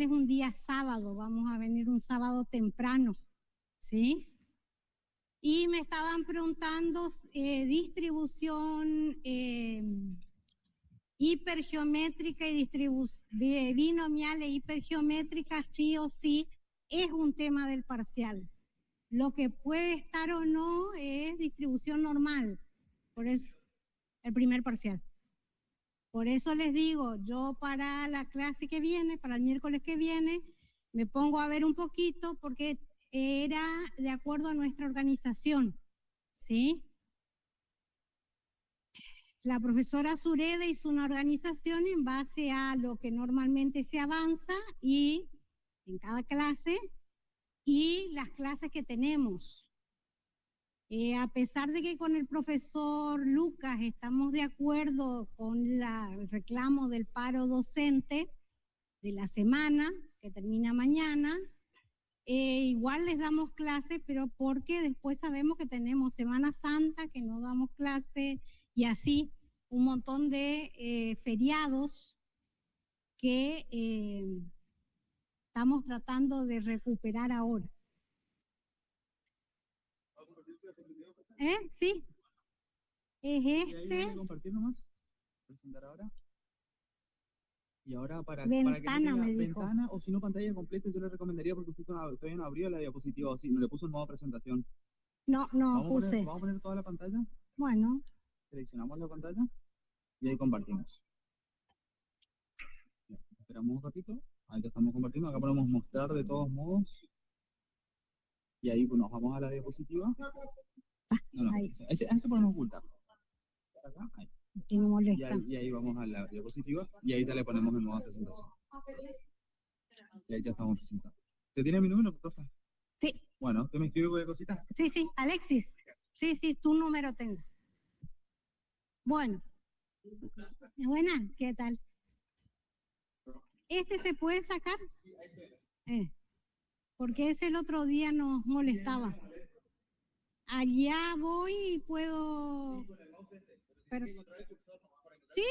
es un día sábado, vamos a venir un sábado temprano, ¿sí? Y me estaban preguntando distribución hipergeométrica y de binomial e hipergeométrica, sí o sí, es un tema del parcial. Lo que puede estar o no es distribución normal, por eso el primer parcial. Por eso les digo, yo para la clase que viene, para el miércoles que viene, me pongo a ver un poquito porque era de acuerdo a nuestra organización, ¿sí? La profesora Sureda hizo una organización en base a lo que normalmente se avanza y en cada clase y las clases que tenemos. A pesar de que con el profesor Lucas estamos de acuerdo con el reclamo del paro docente de la semana, que termina mañana, igual les damos clases, pero porque después sabemos que tenemos Semana Santa, que no damos clase, y así un montón de feriados que estamos tratando de recuperar ahora. Sí. Es este. Compartir nomás, presentar ahora. Y ahora para ventana, que no tenga me dijo. Ventana o si no pantalla completa, yo le recomendaría porque usted todavía no abrió la diapositiva, o sí, no le puso en modo presentación. No puse. ¿Vamos a poner toda la pantalla? Bueno. Seleccionamos la pantalla y ahí compartimos. Bien, esperamos un ratito. Ahí ya estamos compartiendo. Acá podemos mostrar de todos modos. Y ahí pues, nos vamos a la diapositiva. Ahí. Ese podemos ocultar. Acá, ahí. Que no molesta. Y ahí vamos a la diapositiva y ahí ya le ponemos en modo presentación. Y ahí ya estamos presentando. ¿Te tiene mi número, profe? Sí. Bueno, ¿usted me escribe cualquier cosita? Sí, Alexis. Sí, tu número tengo. Bueno. Buena, ¿qué tal? ¿Este se puede sacar? Porque ese el otro día nos molestaba. Allá voy y puedo... Pero... Sí.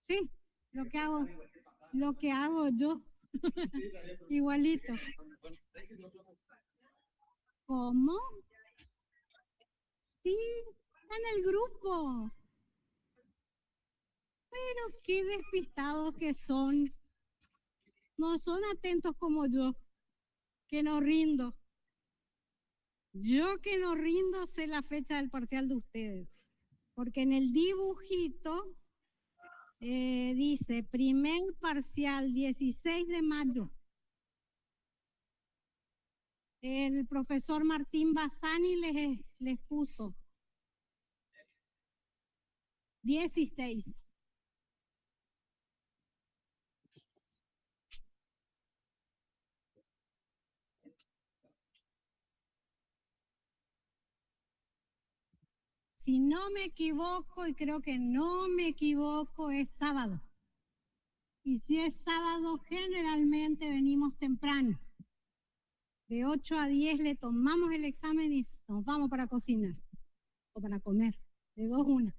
Sí, lo que hago yo. Igualito. ¿Cómo? Sí, está en el grupo. Pero qué despistados que son. No son atentos como yo, que no rindo. Yo que no rindo sé la fecha del parcial de ustedes. Porque en el dibujito dice primer parcial 16 de mayo. El profesor Martín Bassani les puso 16. Si no me equivoco, y creo que no me equivoco, es sábado. Y si es sábado, generalmente venimos temprano. De 8 a 10 le tomamos el examen y nos vamos para cocinar o para comer. De 2 a 1.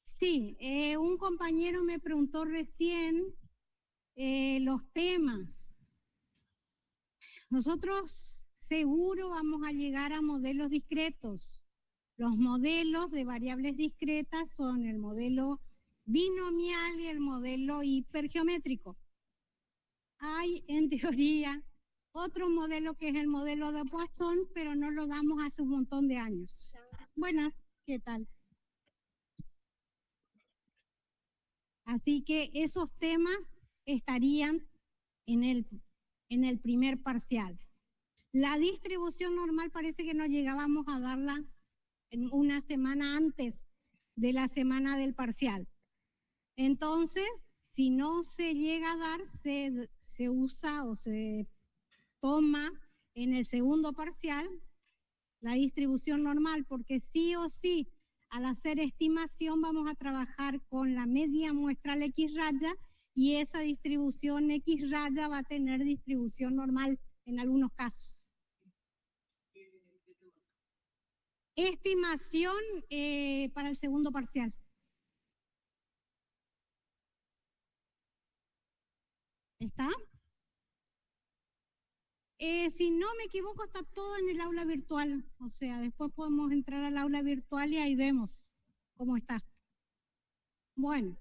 Sí, un compañero me preguntó recién los temas. Nosotros seguro vamos a llegar a modelos discretos. Los modelos de variables discretas son el modelo binomial y el modelo hipergeométrico. Hay, en teoría, otro modelo que es el modelo de Poisson, pero no lo damos hace un montón de años. Buenas, ¿qué tal? Así que esos temas estarían en el primer parcial. La distribución normal parece que no llegábamos a darla en una semana antes de la semana del parcial. Entonces, si no se llega a dar, se usa o se toma en el segundo parcial la distribución normal, porque sí o sí, al hacer estimación vamos a trabajar con la media muestral X raya y esa distribución X raya va a tener distribución normal en algunos casos. Estimación para el segundo parcial. ¿Está? Si no me equivoco, está todo en el aula virtual. O sea, después podemos entrar al aula virtual y ahí vemos cómo está. Bueno,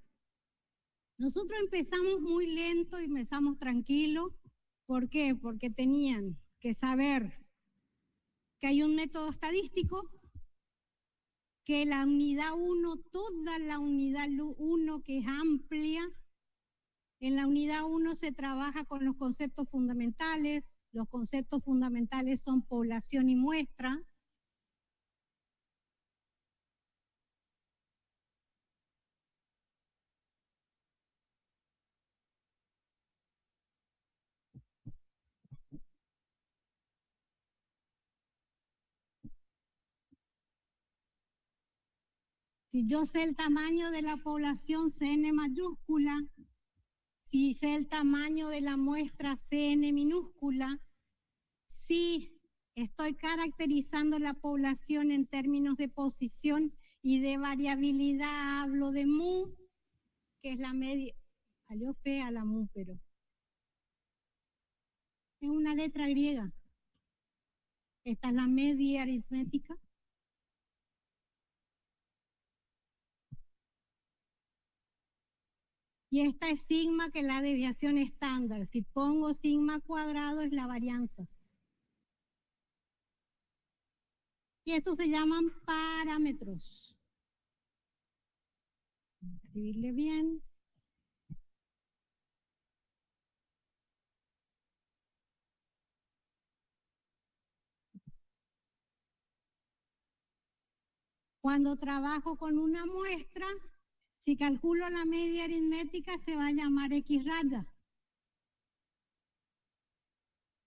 nosotros empezamos muy lento y empezamos tranquilo. ¿Por qué? Porque tenían que saber que hay un método estadístico, que la unidad 1, toda la unidad 1 que es amplia, en la unidad 1 se trabaja con los conceptos fundamentales. Los conceptos fundamentales son población y muestra. Si yo sé el tamaño de la población, CN mayúscula. Si sé el tamaño de la muestra, CN minúscula. Si estoy caracterizando la población en términos de posición y de variabilidad, hablo de mu, que es la media. Salió fea la mu, pero es una letra griega. Esta es la media aritmética. Y esta es sigma, que es la desviación estándar. Si pongo sigma cuadrado es la varianza. Y estos se llaman parámetros. Escribirle bien. Cuando trabajo con una muestra, si calculo la media aritmética, se va a llamar X raya.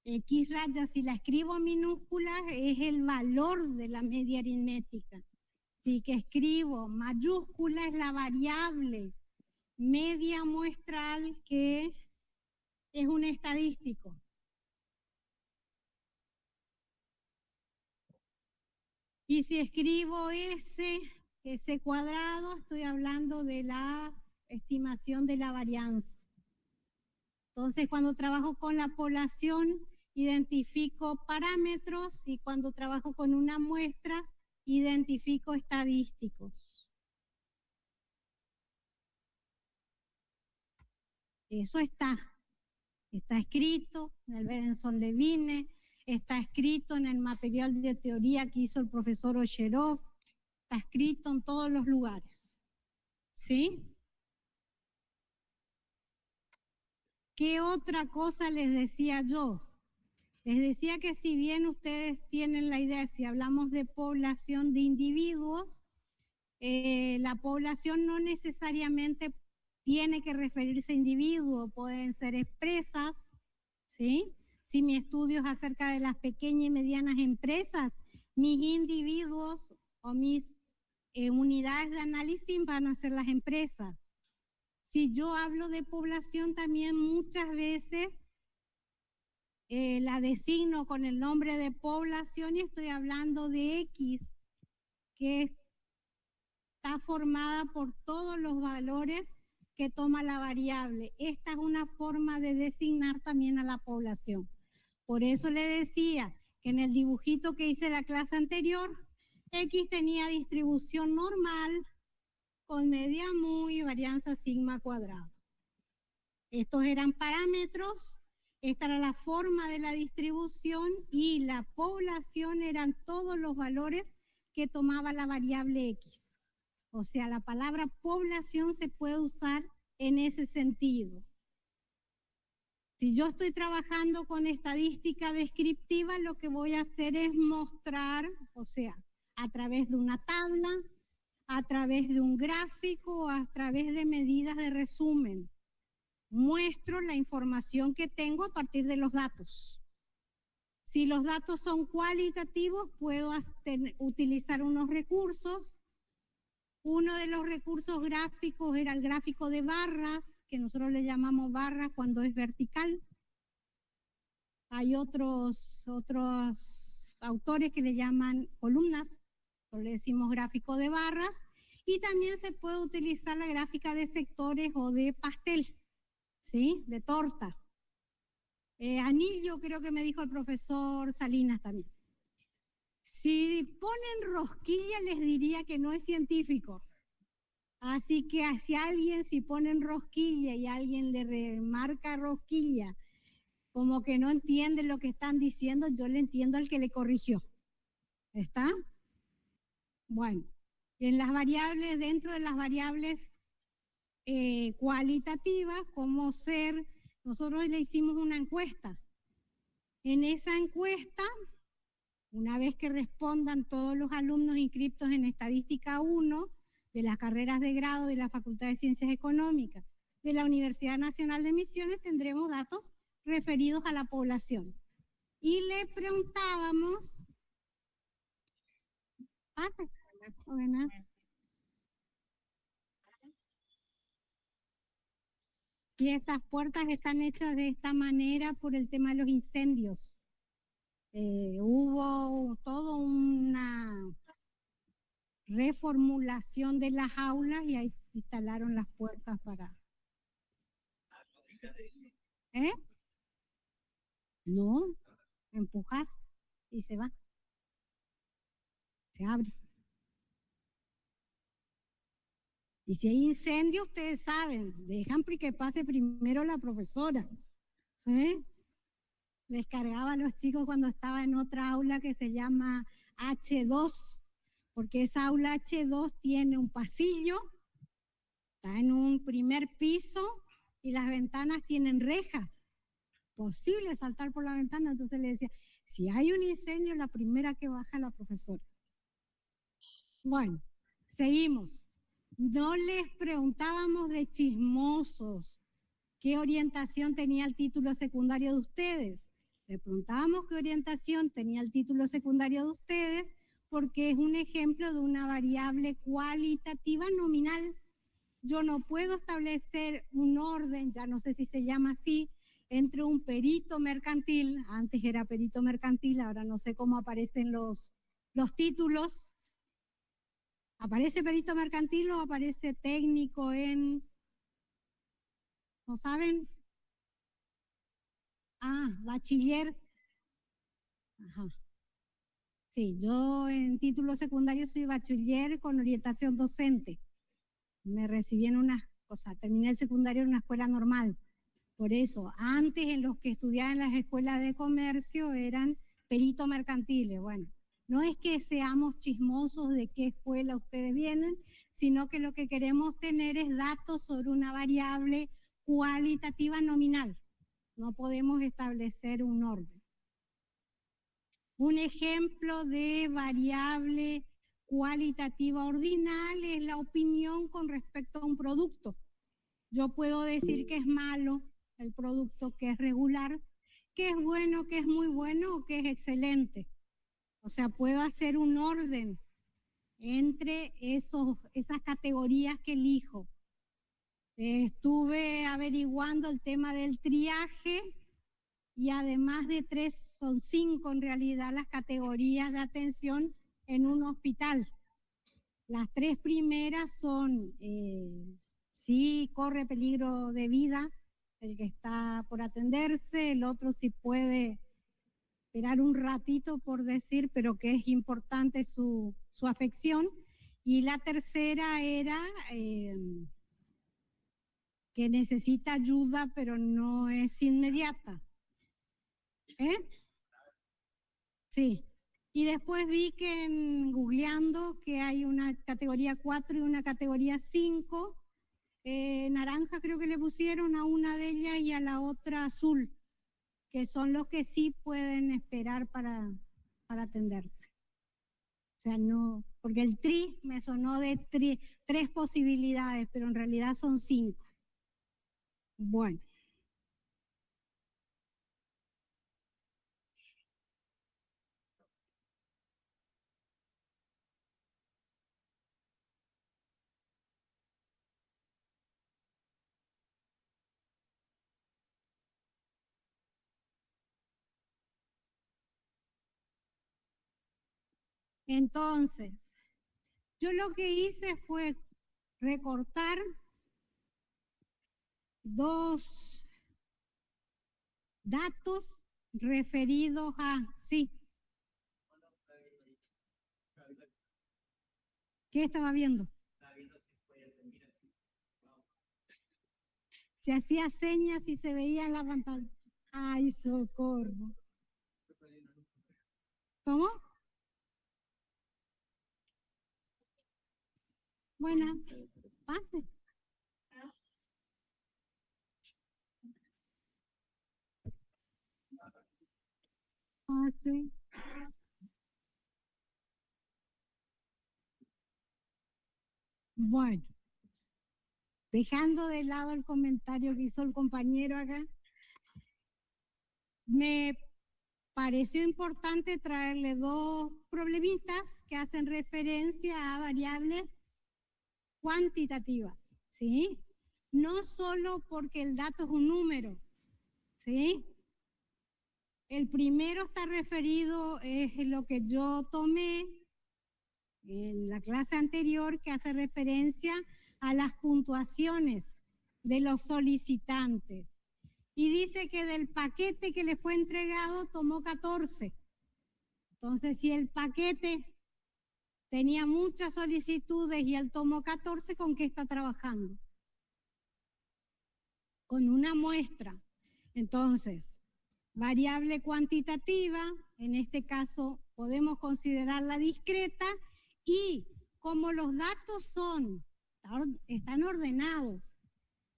X raya, si la escribo minúscula, es el valor de la media aritmética. Si que escribo mayúscula, es la variable media muestral, que es un estadístico. Y si escribo S cuadrado, estoy hablando de la estimación de la varianza. Entonces, cuando trabajo con la población, identifico parámetros, y cuando trabajo con una muestra, identifico estadísticos. Eso está escrito en el Berenson-Levine, está escrito en el material de teoría que hizo el profesor Osherov, está escrito en todos los lugares. ¿Sí? ¿Qué otra cosa les decía yo? Les decía que si bien ustedes tienen la idea, si hablamos de población de individuos, la población no necesariamente tiene que referirse a individuos, pueden ser empresas, ¿sí? Si mi estudio es acerca de las pequeñas y medianas empresas, mis individuos o mis unidades de análisis van a ser las empresas. Si yo hablo de población, también muchas veces la designo con el nombre de población y estoy hablando de X, que está formada por todos los valores que toma la variable. Esta es una forma de designar también a la población. Por eso le decía que en el dibujito que hice la clase anterior, X tenía distribución normal con media mu y varianza sigma cuadrado. Estos eran parámetros, esta era la forma de la distribución, y la población eran todos los valores que tomaba la variable X. O sea, la palabra población se puede usar en ese sentido. Si yo estoy trabajando con estadística descriptiva, lo que voy a hacer es mostrar, o sea, a través de una tabla, a través de un gráfico, a través de medidas de resumen. Muestro la información que tengo a partir de los datos. Si los datos son cualitativos, puedo utilizar unos recursos. Uno de los recursos gráficos era el gráfico de barras, que nosotros le llamamos barras cuando es vertical. Hay otros autores que le llaman columnas, o le decimos gráfico de barras. Y también se puede utilizar la gráfica de sectores o de pastel, ¿sí? De torta. Anillo, creo que me dijo el profesor Salinas también. Si ponen rosquilla, les diría que no es científico. Así que hacia alguien, si ponen rosquilla y alguien le remarca rosquilla, como que no entiende lo que están diciendo, yo le entiendo al que le corrigió. ¿Está? Bueno, en las variables, dentro de las variables cualitativas, como ser, nosotros le hicimos una encuesta. En esa encuesta, una vez que respondan todos los alumnos inscritos en Estadística 1 de las carreras de grado de la Facultad de Ciencias Económicas de la Universidad Nacional de Misiones, tendremos datos referidos a la población. Y le preguntábamos, si estas puertas están hechas de esta manera por el tema de los incendios. Hubo toda una reformulación de las aulas y ahí instalaron las puertas para... ¿Eh? No, empujas y se va. Se abre. Y si hay incendio, ustedes saben, dejan que pase primero la profesora. ¿Sí? Les cargaba a los chicos cuando estaba en otra aula que se llama H2, porque esa aula H2 tiene un pasillo, está en un primer piso y las ventanas tienen rejas. Posible saltar por la ventana, entonces le decía, si hay un incendio, la primera que baja la profesora. Bueno, seguimos. No les preguntábamos de chismosos qué orientación tenía el título secundario de ustedes. Le preguntábamos qué orientación tenía el título secundario de ustedes porque es un ejemplo de una variable cualitativa nominal. Yo no puedo establecer un orden, ya no sé si se llama así, entre un perito mercantil, antes era perito mercantil, ahora no sé cómo aparecen los títulos. ¿Aparece perito mercantil o aparece técnico en... ¿No saben? Ah, bachiller. Ajá. Sí, yo en título secundario soy bachiller con orientación docente. Me recibí en una cosa, terminé el secundario en una escuela normal. Por eso, antes en los que estudiaban en las escuelas de comercio eran peritos mercantiles. Bueno, no es que seamos chismosos de qué escuela ustedes vienen, sino que lo que queremos tener es datos sobre una variable cualitativa nominal. No podemos establecer un orden. Un ejemplo de variable cualitativa ordinal es la opinión con respecto a un producto. Yo puedo decir que es malo el producto, que es regular, que es bueno, que es muy bueno o que es excelente. O sea, puedo hacer un orden entre esas categorías que elijo. Estuve averiguando el tema del triaje y además de 3, son 5 en realidad las categorías de atención en un hospital. Las 3 primeras son, si corre peligro de vida el que está por atenderse, el otro si puede esperar un ratito por decir, pero que es importante su afección. Y la tercera era que necesita ayuda, pero no es inmediata. Sí. Y después vi que googleando que hay una categoría 4 y una categoría 5. Naranja creo que le pusieron a una de ellas y a la otra azul, que son los que sí pueden esperar para atenderse. O sea, no, porque el tri me sonó de 3 posibilidades, pero en realidad son 5. Bueno. Entonces, yo lo que hice fue recortar dos datos referidos a, sí. ¿Qué estaba viendo? Se hacía señas y se veía en la pantalla. Ay, socorro. ¿Cómo? Buenas. Pase. Pase. Bueno, dejando de lado el comentario que hizo el compañero acá, me pareció importante traerle dos problemitas que hacen referencia a variables cuantitativas, ¿sí? No solo porque el dato es un número, ¿sí? El primero está referido, es lo que yo tomé en la clase anterior, que hace referencia a las puntuaciones de los solicitantes. Y dice que del paquete que le fue entregado tomó 14. Entonces, si el paquete tenía muchas solicitudes y él tomó 14, ¿con qué está trabajando? Con una muestra. Entonces, variable cuantitativa, en este caso podemos considerarla discreta, y como los datos están ordenados,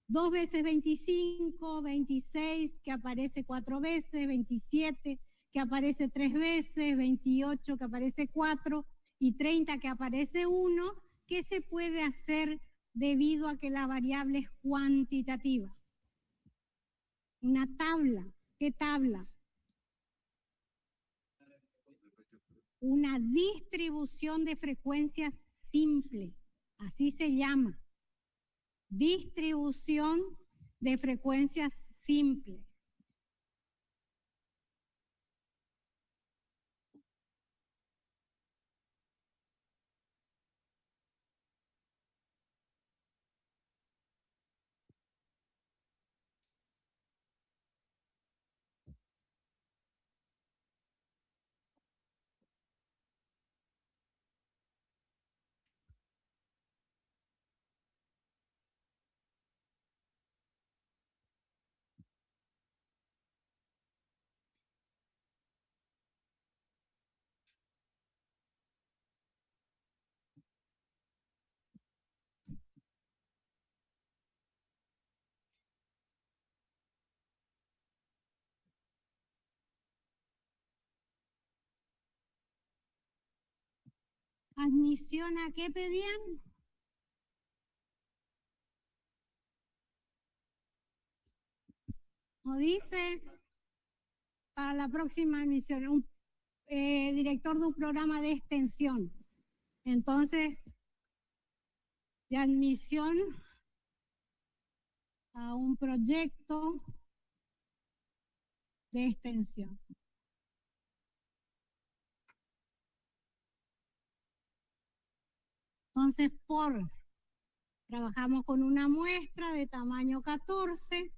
2 veces 25, 26 que aparece 4 veces, 27 que aparece 3 veces, 28 que aparece 4 y 30 que aparece 1, ¿qué se puede hacer debido a que la variable es cuantitativa? Una tabla. ¿Qué tabla? Una distribución de frecuencias simple, así se llama. Distribución de frecuencias simple. ¿Admisión a qué pedían? ¿O dice? Para la próxima admisión, un director de un programa de extensión. Entonces, de admisión a un proyecto de extensión. Entonces, trabajamos con una muestra de tamaño 14.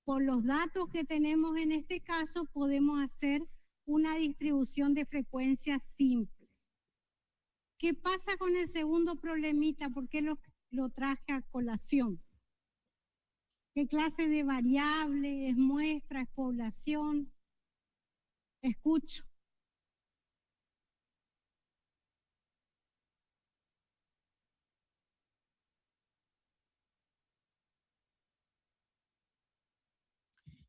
Por los datos que tenemos en este caso, podemos hacer una distribución de frecuencia simple. ¿Qué pasa con el segundo problemita? ¿Por qué lo traje a colación? ¿Qué clase de variable? ¿Es muestra? ¿Es población? Escucho.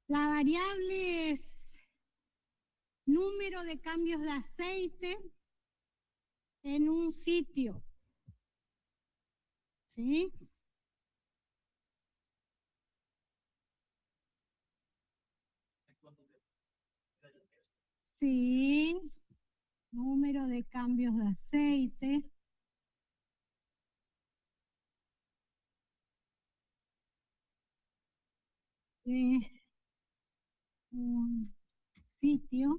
La variable es número de cambios de aceite en un sitio. ¿Sí? Sí. Número de cambios de aceite. Un sitio.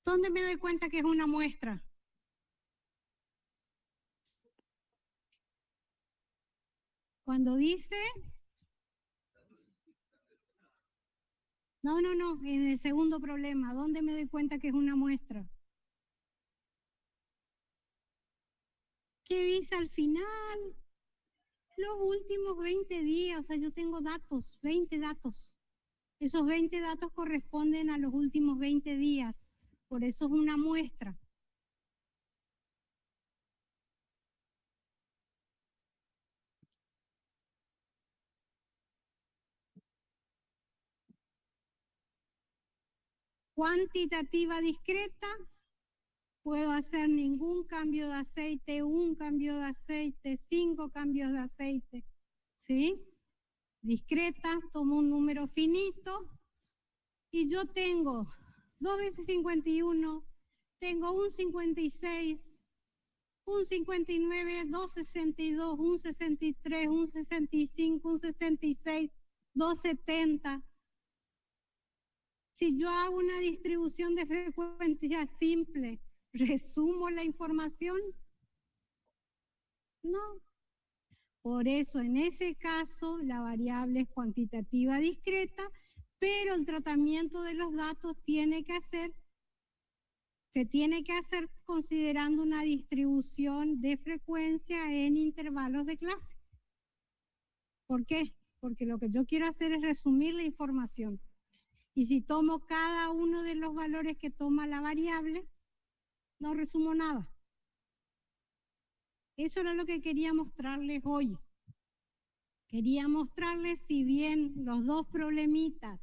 ¿Dónde me doy cuenta que es una muestra? Cuando dice... No, en el segundo problema, ¿dónde me doy cuenta que es una muestra? ¿Qué dice al final? Los últimos 20 días, o sea, yo tengo datos, 20 datos. Esos 20 datos corresponden a los últimos 20 días, por eso es una muestra. Cuantitativa discreta, puedo hacer ningún cambio de aceite, un cambio de aceite, 5 cambios de aceite, ¿sí? Discreta, tomo un número finito y yo tengo 2 veces 51, tengo un 56, un 59, 262, un 63, un 65, un 66, 270. Si yo hago una distribución de frecuencia simple, ¿resumo la información? No. Por eso, en ese caso, la variable es cuantitativa discreta, pero el tratamiento de los datos se tiene que hacer considerando una distribución de frecuencia en intervalos de clase. ¿Por qué? Porque lo que yo quiero hacer es resumir la información. Y si tomo cada uno de los valores que toma la variable, no resumo nada. Eso era lo que quería mostrarles hoy. Quería mostrarles, si bien los dos problemitas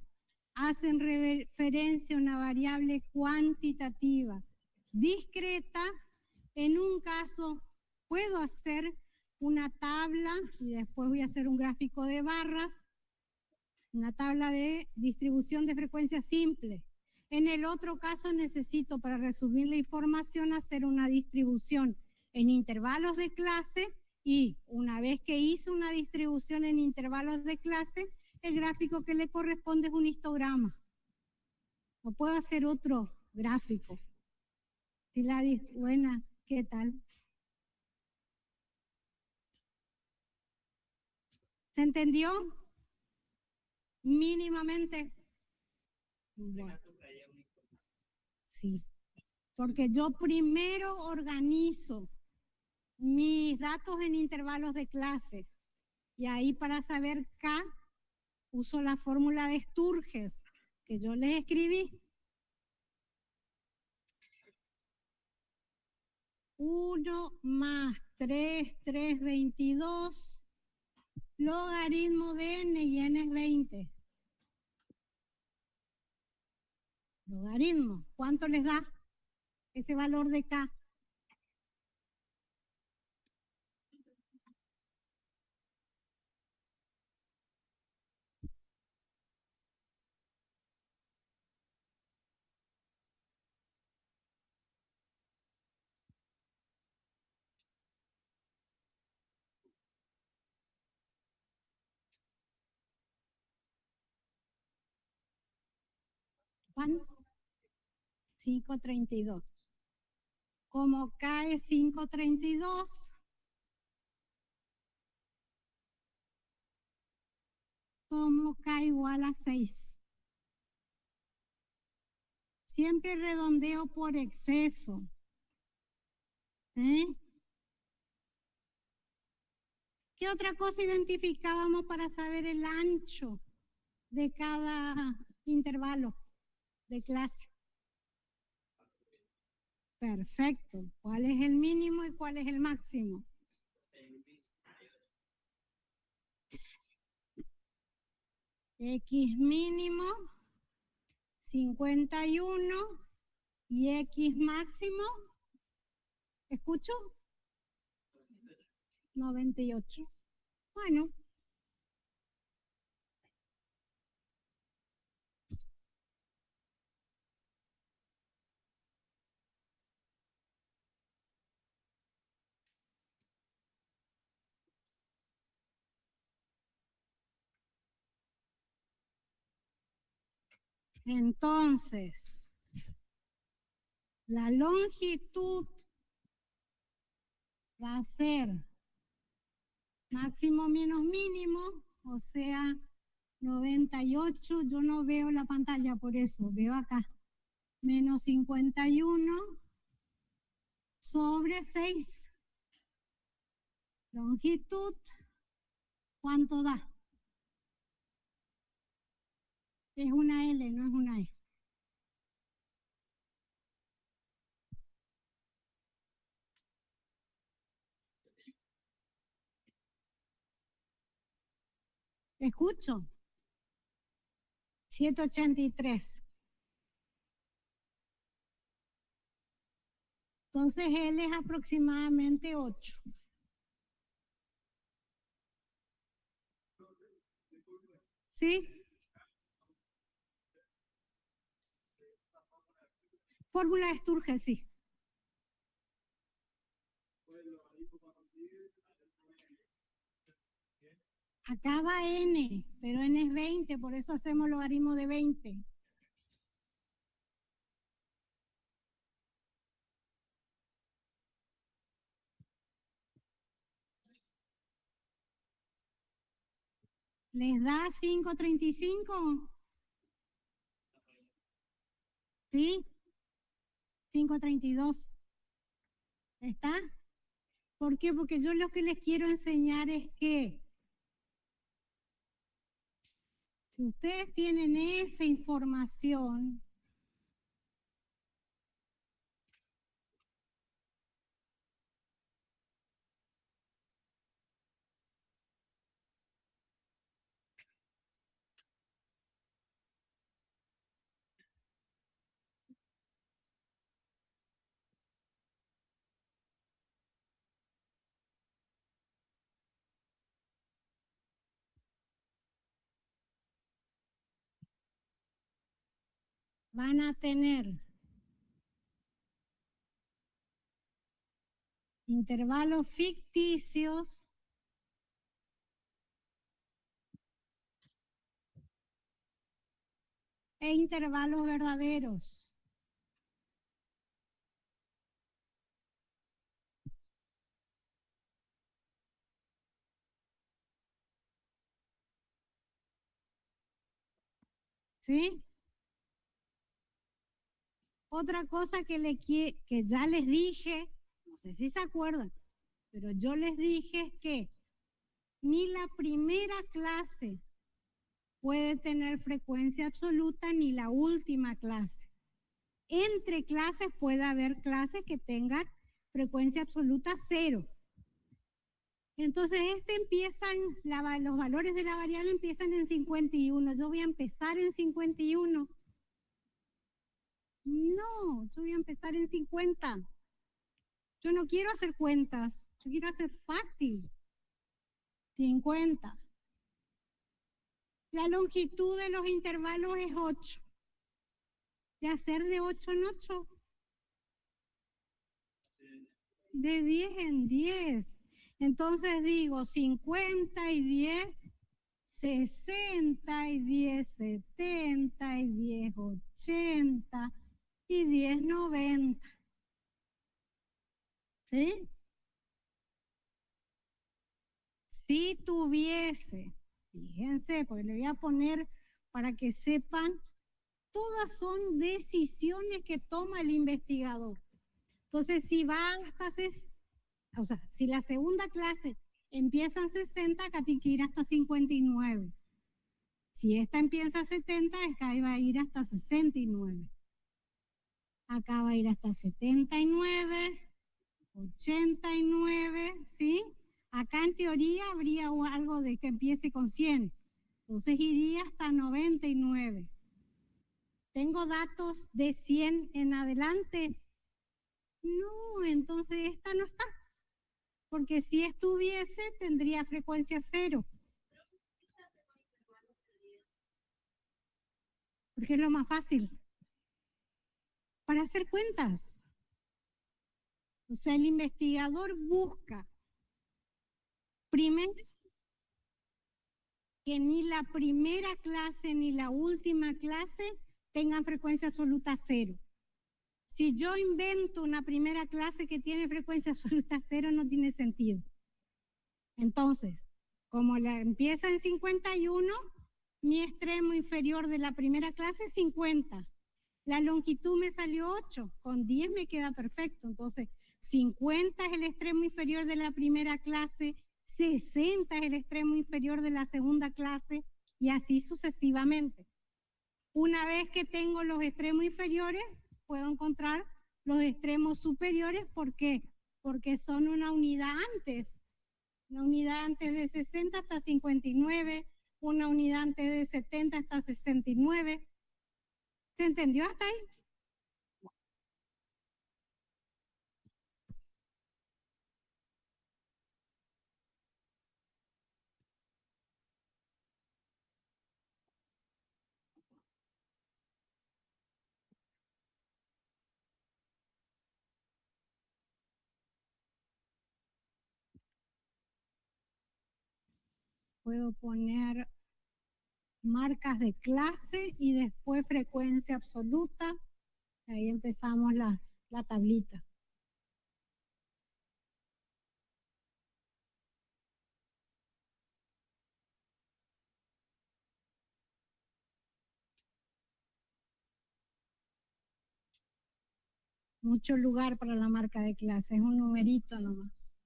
hacen referencia a una variable cuantitativa discreta, en un caso puedo hacer una tabla y después voy a hacer un gráfico de barras, una tabla de distribución de frecuencia simple. En el otro caso necesito, para resumir la información, hacer una distribución en intervalos de clase y una vez que hice una distribución en intervalos de clase, el gráfico que le corresponde es un histograma. No puedo hacer otro gráfico. Buenas, ¿qué tal? ¿Se entendió? Mínimamente. Bueno. Sí, porque yo primero organizo mis datos en intervalos de clase y ahí para saber K uso la fórmula de Sturges que yo les escribí. 1 más 3, 22, logaritmo de n y n es 20. Logaritmo, ¿cuánto les da ese valor de K? ¿Cuánto? 532. Como K es 532, tomo K igual a 6. Siempre redondeo por exceso. ¿Sí? ¿Qué otra cosa identificábamos para saber el ancho de cada intervalo de clase? Perfecto. ¿Cuál es el mínimo y cuál es el máximo? X mínimo 51 y X máximo, ¿escucho? 98. Bueno. Entonces, la longitud va a ser máximo menos mínimo, o sea, 98, yo no veo la pantalla, por eso veo acá, menos 51 sobre 6. Longitud, ¿cuánto da? Es una L, no es una E. Escucho. 783. Entonces L es aproximadamente 8. ¿Sí? Fórmula de Sturge, sí. Acá va N, pero N es 20, por eso hacemos logaritmo de 20. ¿Les da 535? ¿Sí? 532. ¿Está? ¿Por qué? Porque yo lo que les quiero enseñar es que si ustedes tienen esa información, van a tener intervalos ficticios e intervalos verdaderos. ¿Sí? Otra cosa que ya les dije, no sé si se acuerdan, pero yo les dije es que ni la primera clase puede tener frecuencia absoluta ni la última clase. Entre clases puede haber clases que tengan frecuencia absoluta 0. Entonces, los valores de la variable empiezan en 51. Yo voy a empezar en 51. No, yo voy a empezar en 50. Yo no quiero hacer cuentas, yo quiero hacer fácil. 50. La longitud de los intervalos es 8. De hacer de 8 en 8. De 10 en 10. Entonces digo 50 y 10, 60 y 10, 70 y 10, 80 y 10, 90. ¿Sí? Si tuviese, fíjense, porque le voy a poner para que sepan, todas son decisiones que toma el investigador. Entonces, si va hasta, si la segunda clase empieza en 60, acá tiene que ir hasta 59. Si esta empieza a 70, acá va a ir hasta 69. Acá va a ir hasta 79, 89, ¿sí? Acá en teoría habría algo de que empiece con 100. Entonces iría hasta 99. ¿Tengo datos de 100 en adelante? No, entonces esta no está. Porque si estuviese, tendría frecuencia 0. Porque es lo más fácil. Para hacer cuentas. O sea, el investigador busca primero que ni la primera clase ni la última clase tengan frecuencia absoluta 0. Si yo invento una primera clase que tiene frecuencia absoluta 0, no tiene sentido. Entonces, como la empieza en 51, mi extremo inferior de la primera clase es 50. La longitud me salió 8, con 10 me queda perfecto. Entonces, 50 es el extremo inferior de la primera clase, 60 es el extremo inferior de la segunda clase y así sucesivamente. Una vez que tengo los extremos inferiores, puedo encontrar los extremos superiores. ¿Por qué? Porque son una unidad antes. Una unidad antes de 60 hasta 59, una unidad antes de 70 hasta 69. ¿Se entendió hasta ahí? Puedo poner marcas de clase y después frecuencia absoluta. Ahí empezamos la tablita. Mucho lugar para la marca de clase, es un numerito nomás.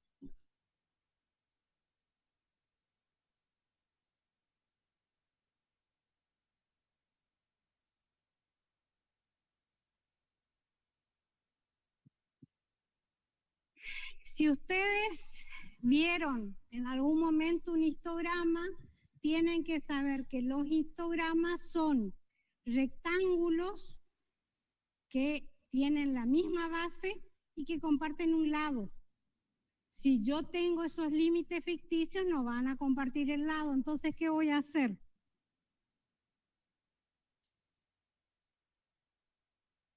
Si ustedes vieron en algún momento un histograma, tienen que saber que los histogramas son rectángulos que tienen la misma base y que comparten un lado. Si yo tengo esos límites ficticios, no van a compartir el lado. Entonces, ¿qué voy a hacer?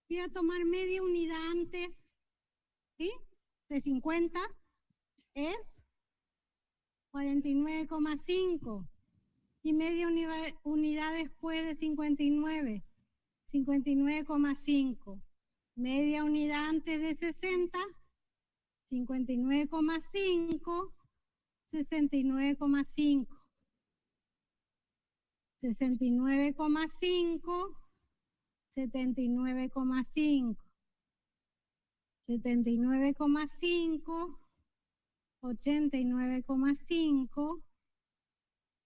Voy a tomar media unidad antes, ¿sí? De 50 es 49,5. Y media unidad después de 59, 59,5. Media unidad antes de 60, 59,5, 69,5. 69,5, 79,5. 79,5, 89,5,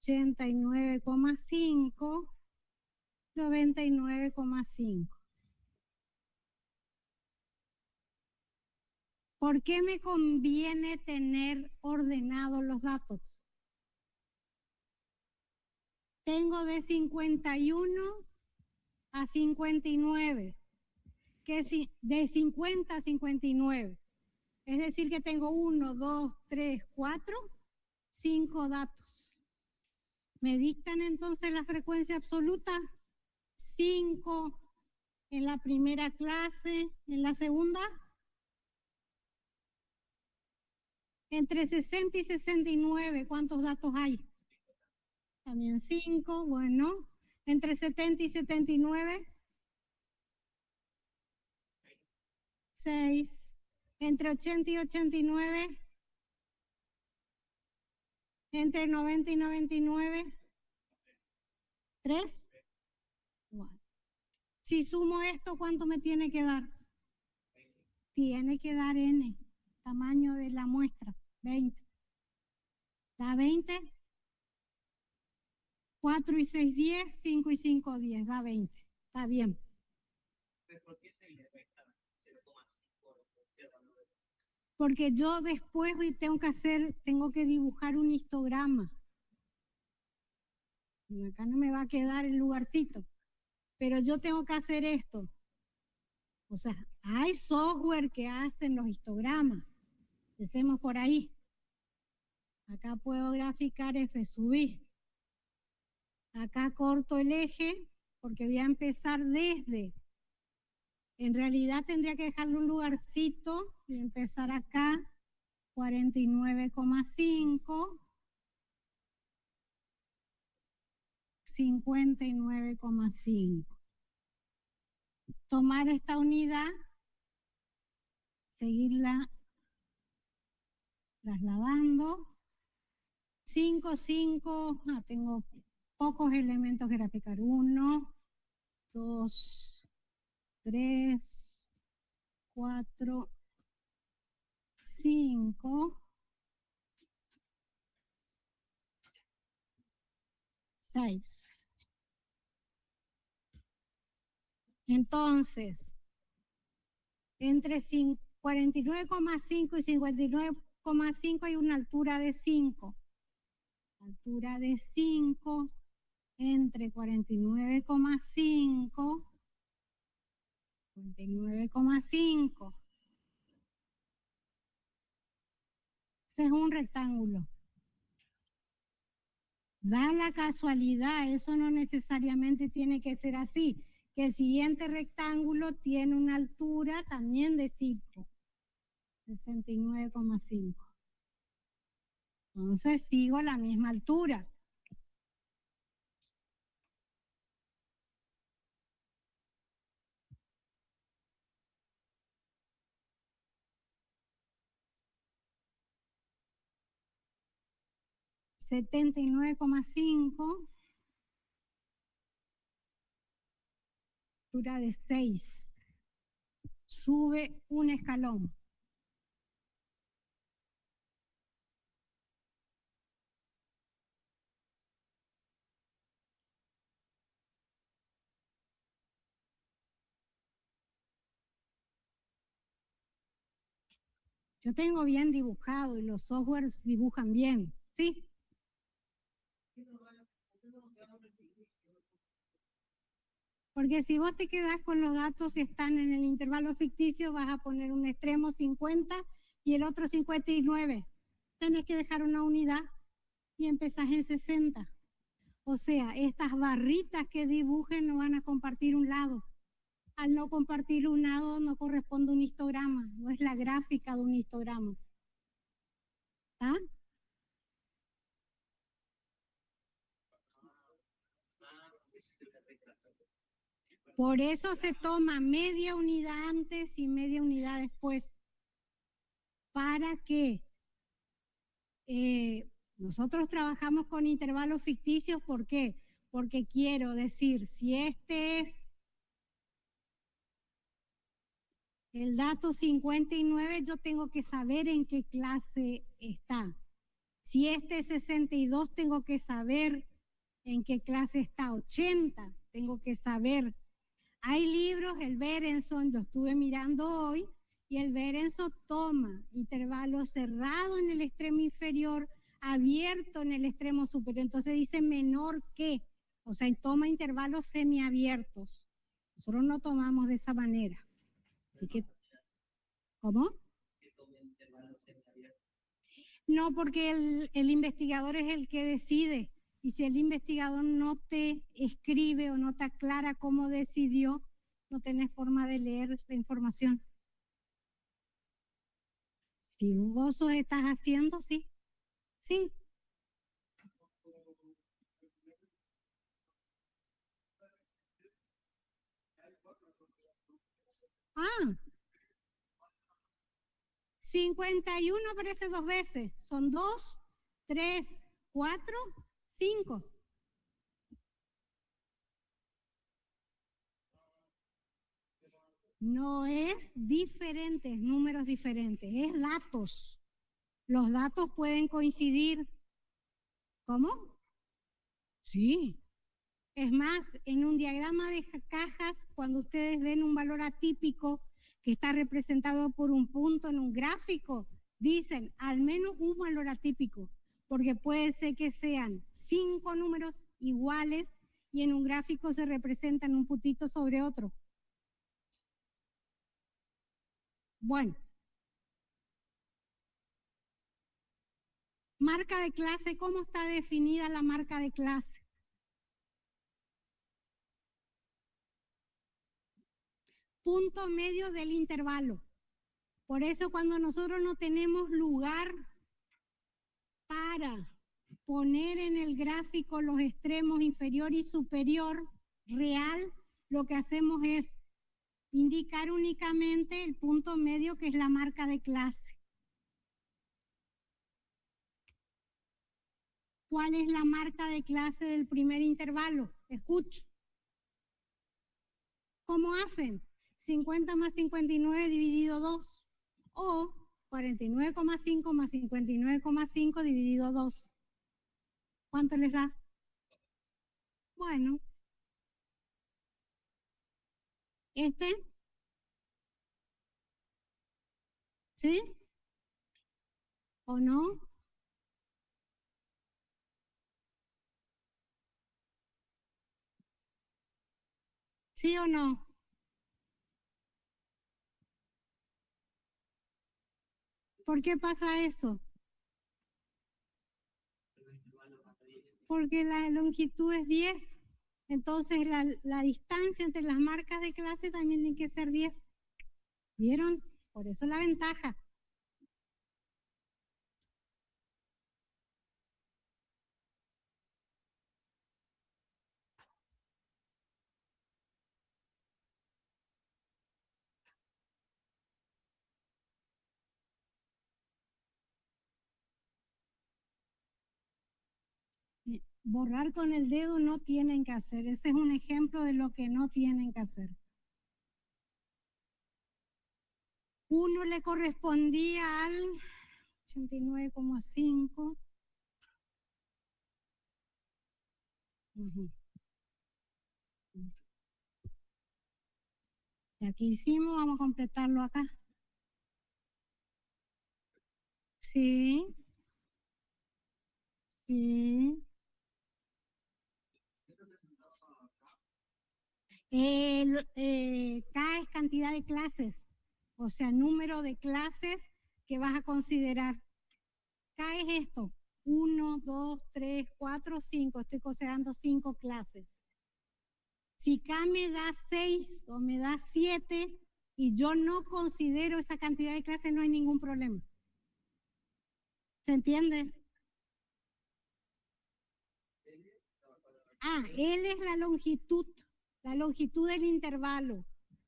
89,5, 99,5. ¿Por qué me conviene tener ordenados los datos? Tengo de 51 a 59, que es de 50 a 59. Es decir, que tengo 1, 2, 3, 4, 5 datos. ¿Me dictan entonces la frecuencia absoluta? 5 en la primera clase, en la segunda. Entre 60 y 69, ¿cuántos datos hay? También 5, bueno. Entre 70 y 79, 6. Entre 80 y 89, entre 90 y 99, 3. Bueno. Si sumo esto, ¿cuánto me tiene que dar? Tiene que dar n, tamaño de la muestra, 20. ¿Da 20? 4 y 6, 10, 5 y 5, 10, da 20. Está bien. ¿Por qué se le resta 0,5? Porque yo después tengo que dibujar un histograma. Y acá no me va a quedar el lugarcito. Pero yo tengo que hacer esto. O sea, hay software que hacen los histogramas. Empecemos por ahí. Acá puedo graficar F sub I. Acá corto el eje porque voy a empezar desde. En realidad tendría que dejarle un lugarcito y empezar acá, 49,5, 59,5. Tomar esta unidad, seguirla trasladando 5, 5, tengo pocos elementos que graficar. 1, 2, 3, 4, 5, 6. Entonces, entre 49,5 y 59,5 hay una altura de 5. Altura de 5 entre 49,5. 49,5. Ese es un rectángulo. Da la casualidad, eso no necesariamente tiene que ser así, que el siguiente rectángulo tiene una altura también de 5, 69,5. Entonces sigo a la misma altura. $79,5, altura de 6. Sube un escalón. Yo tengo bien dibujado y los softwares dibujan bien, ¿sí? Porque si vos te quedás con los datos que están en el intervalo ficticio, vas a poner un extremo 50 y el otro 59. Tenés que dejar una unidad y empezás en 60. O sea, estas barritas que dibujen no van a compartir un lado. Al no compartir un lado no corresponde a un histograma, no es la gráfica de un histograma. ¿Está? Por eso se toma media unidad antes y media unidad después. Para que nosotros trabajamos con intervalos ficticios, ¿por qué? Porque quiero decir, si este es el dato 59, yo tengo que saber en qué clase está. Si este es 62, tengo que saber en qué clase está. 80, tengo que saber. Hay libros, el Berenson, lo estuve mirando hoy, y el Berenson toma intervalo cerrado en el extremo inferior, abierto en el extremo superior. Entonces dice menor que, o sea, toma intervalos semiabiertos. Nosotros no tomamos de esa manera. Así que, ¿cómo? No, porque el investigador es el que decide. Y si el investigador no te escribe o no te aclara cómo decidió, no tenés forma de leer la información. Si vos lo estás haciendo, sí. Sí. Ah, 51 aparece 2 veces. Son 2, 3, 4, 5. No es diferentes, números diferentes, es datos. Los datos pueden coincidir. ¿Cómo? Sí. Es más, en un diagrama de cajas, cuando ustedes ven un valor atípico que está representado por un punto en un gráfico, dicen al menos un valor atípico, porque puede ser que sean 5 números iguales y en un gráfico se representan un puntito sobre otro. Bueno. Marca de clase, ¿cómo está definida la marca de clase? Punto medio del intervalo. Por eso cuando nosotros no tenemos lugar para poner en el gráfico los extremos inferior y superior real, lo que hacemos es indicar únicamente el punto medio, que es la marca de clase. ¿Cuál es la marca de clase del primer intervalo? Escucho. ¿Cómo hacen? 50 más 59 dividido 2. O 49,5 más 59,5 dividido 2. ¿Cuánto les da? Bueno. ¿Este? ¿Sí? ¿O no? ¿Sí o no? ¿Por qué pasa eso? Porque la longitud es 10. Entonces la distancia entre las marcas de clase también tiene que ser 10. ¿Vieron? Por eso la ventaja. Borrar con el dedo no tienen que hacer. Ese es un ejemplo de lo que no tienen que hacer. 1 le correspondía al 89,5. Y aquí hicimos, vamos a completarlo acá. Sí. Sí. K es cantidad de clases, o sea, número de clases que vas a considerar. K es esto, 1, 2, 3, 4, 5, estoy considerando 5 clases. Si K me da 6 o me da 7 y yo no considero esa cantidad de clases, no hay ningún problema. ¿Se entiende? L es la longitud del intervalo.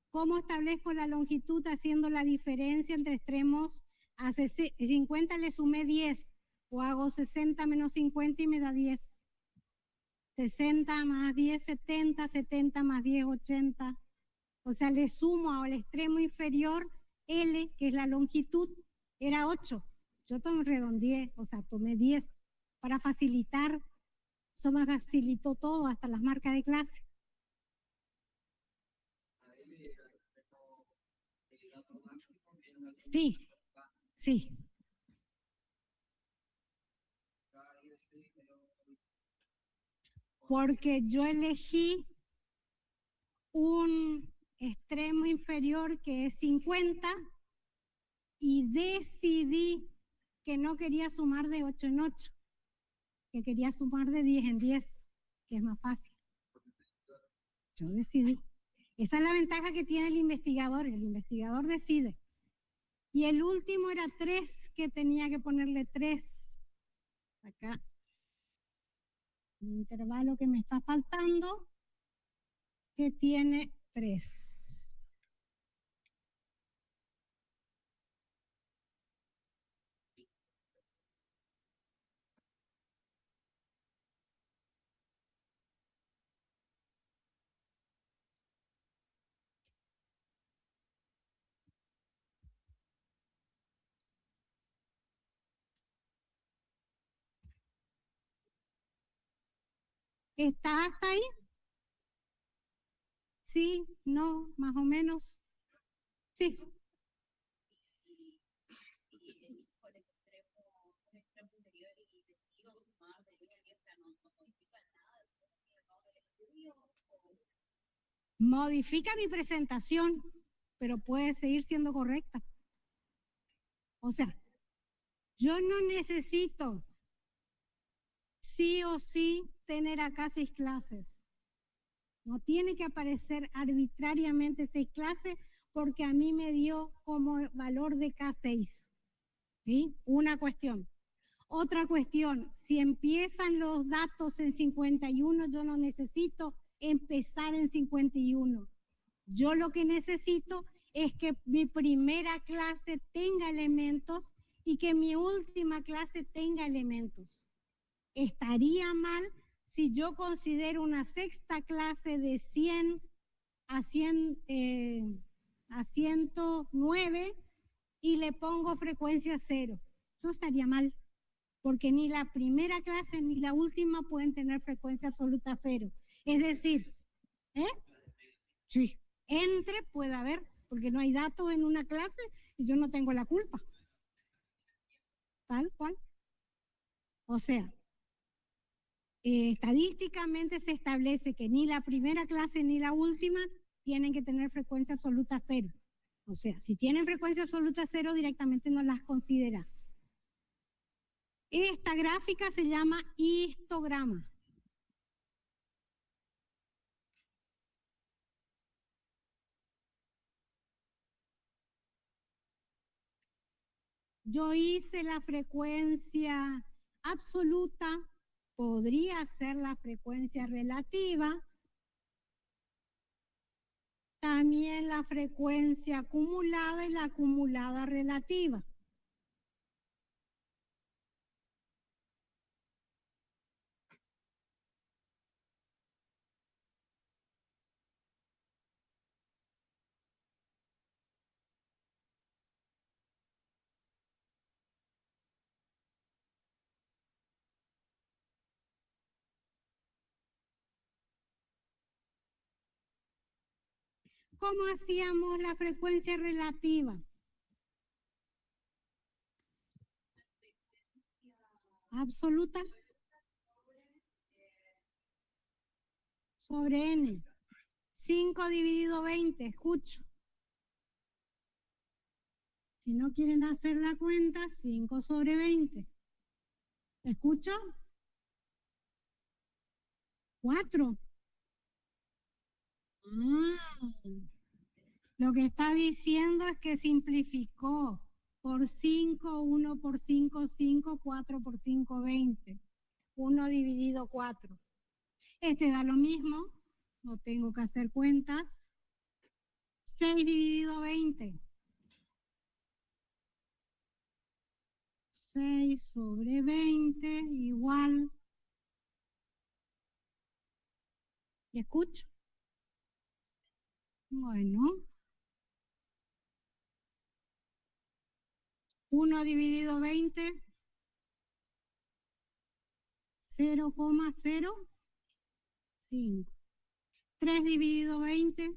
¿Cómo establezco la longitud? Haciendo la diferencia entre extremos. A 50 le sumé 10, o hago 60 menos 50 y me da 10. 60 más 10, 70, 70 más 10, 80. O sea, le sumo al extremo inferior L, que es la longitud, era 8. Yo redondeé, o sea, tomé 10 para facilitar. Eso me facilitó todo, hasta las marcas de clase. Sí, sí. Porque yo elegí un extremo inferior que es 50 y decidí que no quería sumar de 8 en 8, que quería sumar de 10 en 10, que es más fácil. Yo decidí. Esa es la ventaja que tiene el investigador decide. Y el último era 3, que tenía que ponerle 3. Acá. Un intervalo que me está faltando, que tiene 3. ¿Está hasta ahí? Sí, no, más o menos. Sí. Modifica mi presentación, pero puede seguir siendo correcta. O sea, yo no necesito sí o sí tener acá 6 clases. No tiene que aparecer arbitrariamente 6 clases porque a mí me dio como valor de K6. ¿Sí? Una cuestión. Otra cuestión, si empiezan los datos en 51, yo no necesito empezar en 51. Yo lo que necesito es que mi primera clase tenga elementos y que mi última clase tenga elementos. Estaría mal si yo considero una sexta clase de 100 a 109 y le pongo frecuencia 0. Eso estaría mal, porque ni la primera clase ni la última pueden tener frecuencia absoluta 0. Es decir, sí, entre puede haber, porque no hay datos en una clase y yo no tengo la culpa. Tal cual. O sea, estadísticamente se establece que ni la primera clase ni la última tienen que tener frecuencia absoluta 0. O sea, si tienen frecuencia absoluta 0, directamente no las consideras. Esta gráfica se llama histograma. Yo hice la frecuencia absoluta, podría ser la frecuencia relativa, también la frecuencia acumulada y la acumulada relativa. ¿Cómo hacíamos la frecuencia relativa? Absoluta sobre n. 5 dividido 20, escucho. Si no quieren hacer la cuenta, 5 sobre 20. ¿Escucho? 4. Lo que está diciendo es que simplificó. Por 5, 1 por 5, 5, 4 por 5, 20. 1 dividido 4. Este da lo mismo, no tengo que hacer cuentas. 6 dividido 20. 6 sobre 20 igual. ¿Escucho? Bueno. 1 dividido 20. 0,05. 3 dividido 20.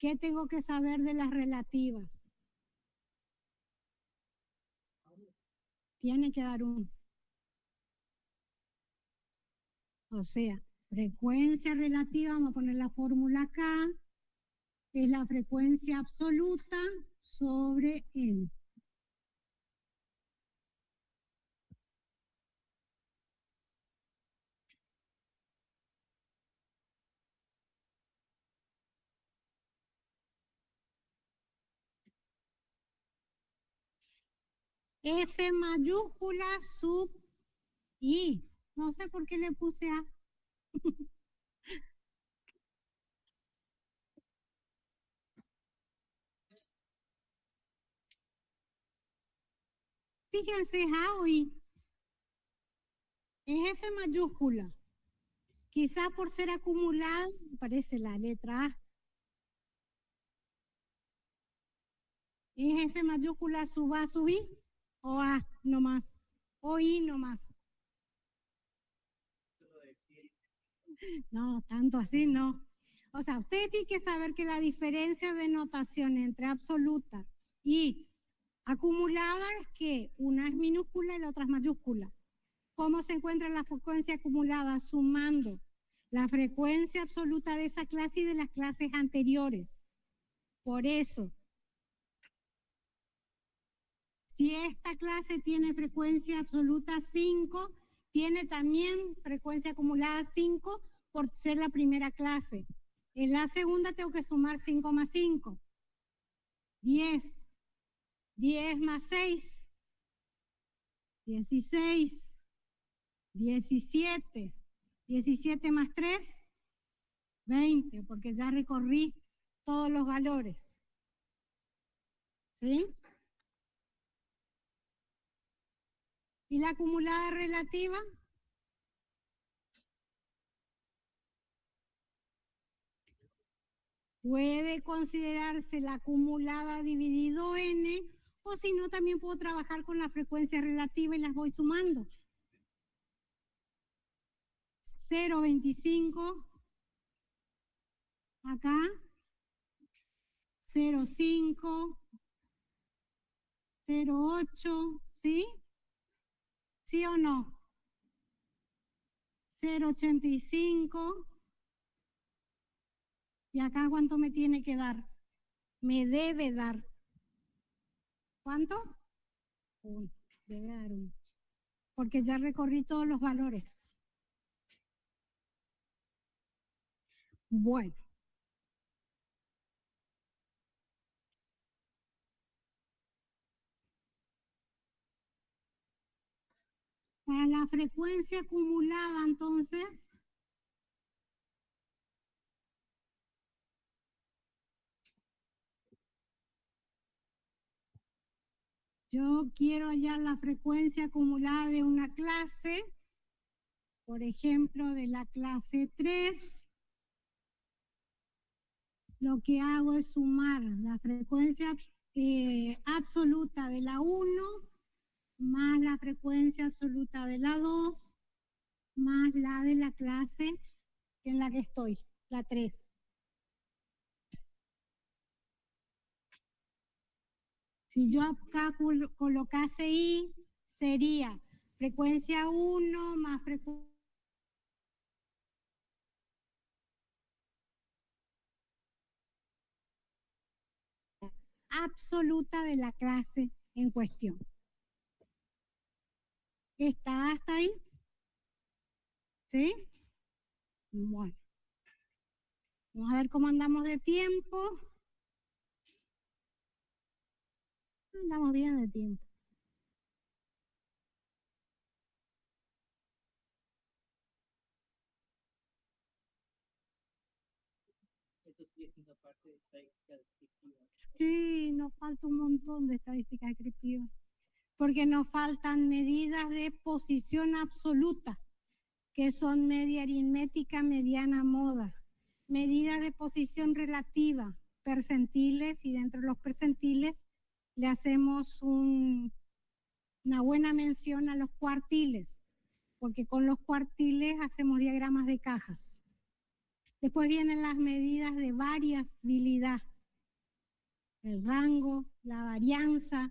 ¿Qué tengo que saber de las relativas? Tiene que dar 1. O sea, frecuencia relativa, vamos a poner la fórmula acá, es la frecuencia absoluta sobre n. F mayúscula sub I. No sé por qué le puse A. Fíjense, es A o I. Es F mayúscula. Quizás por ser acumulado, aparece la letra A. ¿Es F mayúscula sub A sub I? ¿O A nomás? ¿O I nomás? No, tanto así no. O sea, ustedes tienen que saber que la diferencia de notación entre absoluta y acumulada es que una es minúscula y la otra es mayúscula. ¿Cómo se encuentra la frecuencia acumulada? Sumando la frecuencia absoluta de esa clase y de las clases anteriores. Por eso, si esta clase tiene frecuencia absoluta 5, tiene también frecuencia acumulada 5 por ser la primera clase. En la segunda tengo que sumar 5 más 5. 10. 10 más 6. 16. 17. 17 más 3. 20, porque ya recorrí todos los valores. ¿Sí? ¿Y la acumulada relativa? Puede considerarse la acumulada dividido n, o si no, también puedo trabajar con la frecuencia relativa y las voy sumando. 0,25 acá, 0,5, 0,8, ¿sí? ¿Sí o no? 0,85. ¿Y acá cuánto me tiene que dar? Me debe dar. ¿Cuánto? 1. Debe dar 1. Porque ya recorrí todos los valores. Bueno. Para la frecuencia acumulada, entonces, yo quiero hallar la frecuencia acumulada de una clase, por ejemplo, de la clase 3. Lo que hago es sumar la frecuencia absoluta de la 1 más la frecuencia absoluta de la 2 más la de la clase en la que estoy, la 3. Si yo acá colocase I, sería frecuencia 1 más frecuencia absoluta de la clase en cuestión. ¿Está hasta ahí? ¿Sí? Bueno. Vamos a ver cómo andamos de tiempo. Andamos bien de tiempo. Esto sigue siendo parte de estadística descriptiva. Sí, nos falta un montón de estadísticas descriptivas, porque nos faltan medidas de posición absoluta, que son media aritmética, mediana moda, medidas de posición relativa, percentiles, y dentro de los percentiles le hacemos una buena mención a los cuartiles, porque con los cuartiles hacemos diagramas de cajas. Después vienen las medidas de variabilidad, el rango, la varianza,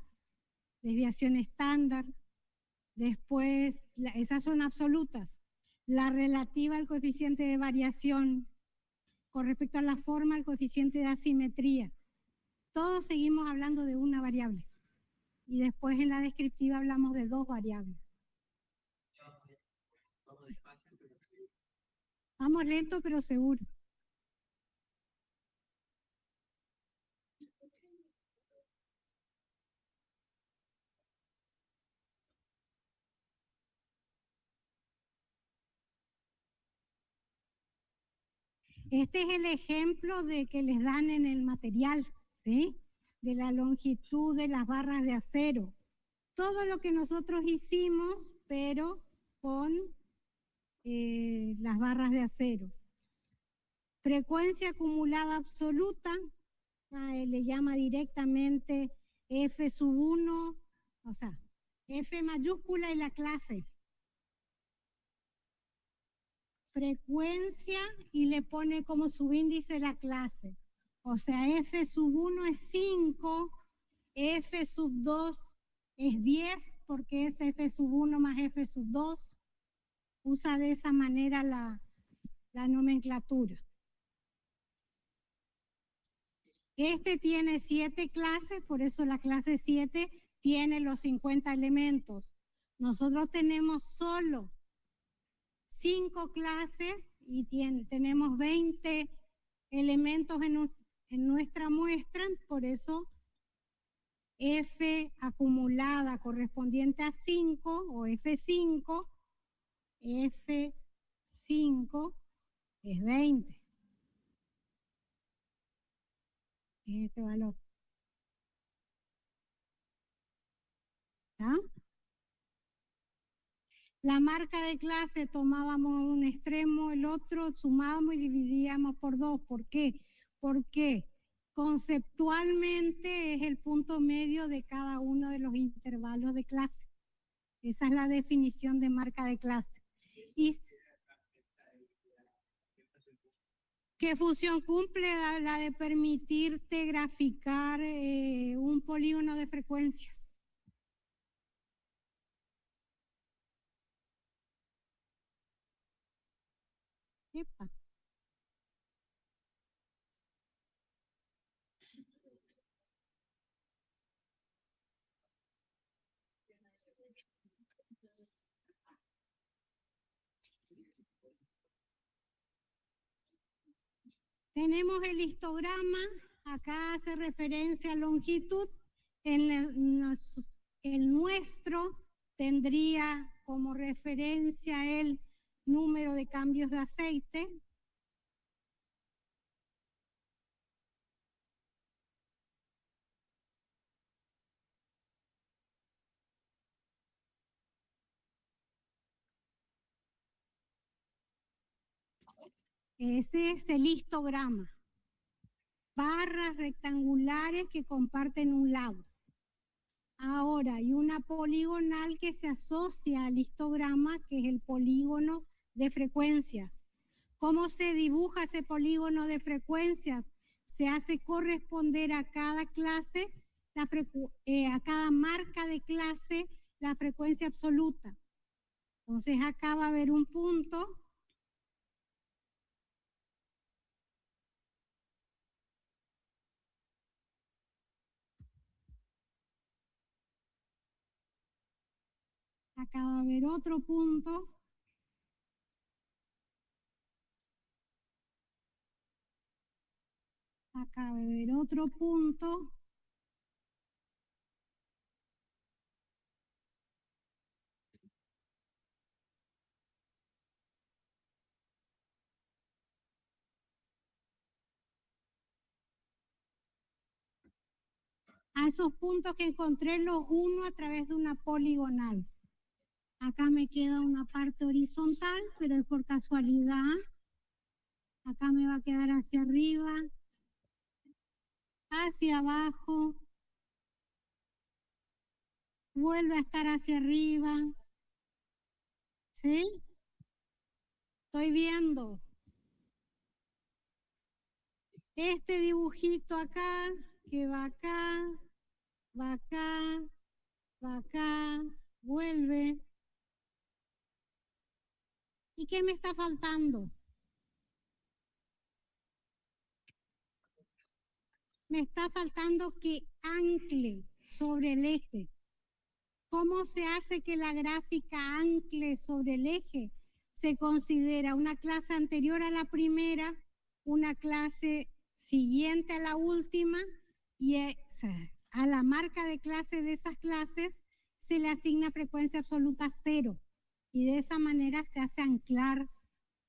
desviación estándar. Después, esas son absolutas. La relativa al coeficiente de variación, con respecto a la forma, el coeficiente de asimetría. Todos seguimos hablando de una variable. Y después en la descriptiva hablamos de 2 variables. Vamos lento pero seguro. Este es el ejemplo de que les dan en el material, ¿sí? De la longitud de las barras de acero. Todo lo que nosotros hicimos, pero con las barras de acero. Frecuencia acumulada absoluta, le llama directamente F sub 1, o sea, F mayúscula y la clase. Frecuencia y le pone como subíndice la clase. O sea, F sub 1 es 5, F sub 2 es 10, porque es F sub 1 más F sub 2. Usa de esa manera la nomenclatura. Este tiene 7 clases, por eso la clase 7 tiene los 50 elementos. Nosotros tenemos solo 5 clases y tenemos 20 elementos en nuestra muestra, por eso F acumulada correspondiente a 5 o F5 es 20. es este valor. ¿Está? La marca de clase tomábamos un extremo, el otro, sumábamos y dividíamos por 2. ¿Por qué? Porque conceptualmente es el punto medio de cada uno de los intervalos de clase. Esa es la definición de marca de clase. Y ¿qué función cumple? La de permitirte graficar un polígono de frecuencias. Epa. Tenemos el histograma, acá hace referencia a longitud, el nuestro tendría como referencia el número de cambios de aceite. Ese es el histograma. Barras rectangulares que comparten un lado. Ahora hay una poligonal que se asocia al histograma, que es el polígono de frecuencias. ¿Cómo se dibuja ese polígono de frecuencias? Se hace corresponder a cada clase, a cada marca de clase, la frecuencia absoluta. Entonces acá va a haber un punto. Acá va a haber otro punto. Acá va a haber otro punto. A esos puntos que encontré los uno a través de una poligonal. Acá me queda una parte horizontal, pero es por casualidad. Acá me va a quedar hacia arriba, hacia abajo, vuelve a estar hacia arriba. ¿Sí? Estoy viendo. Este dibujito acá, que va acá, va acá, va acá, vuelve. ¿Y qué me está faltando? Me está faltando que ancle sobre el eje. ¿Cómo se hace que la gráfica ancle sobre el eje? Se considera una clase anterior a la primera, una clase siguiente a la última, y a la marca de clase de esas clases se le asigna frecuencia absoluta 0. Y de esa manera se hace anclar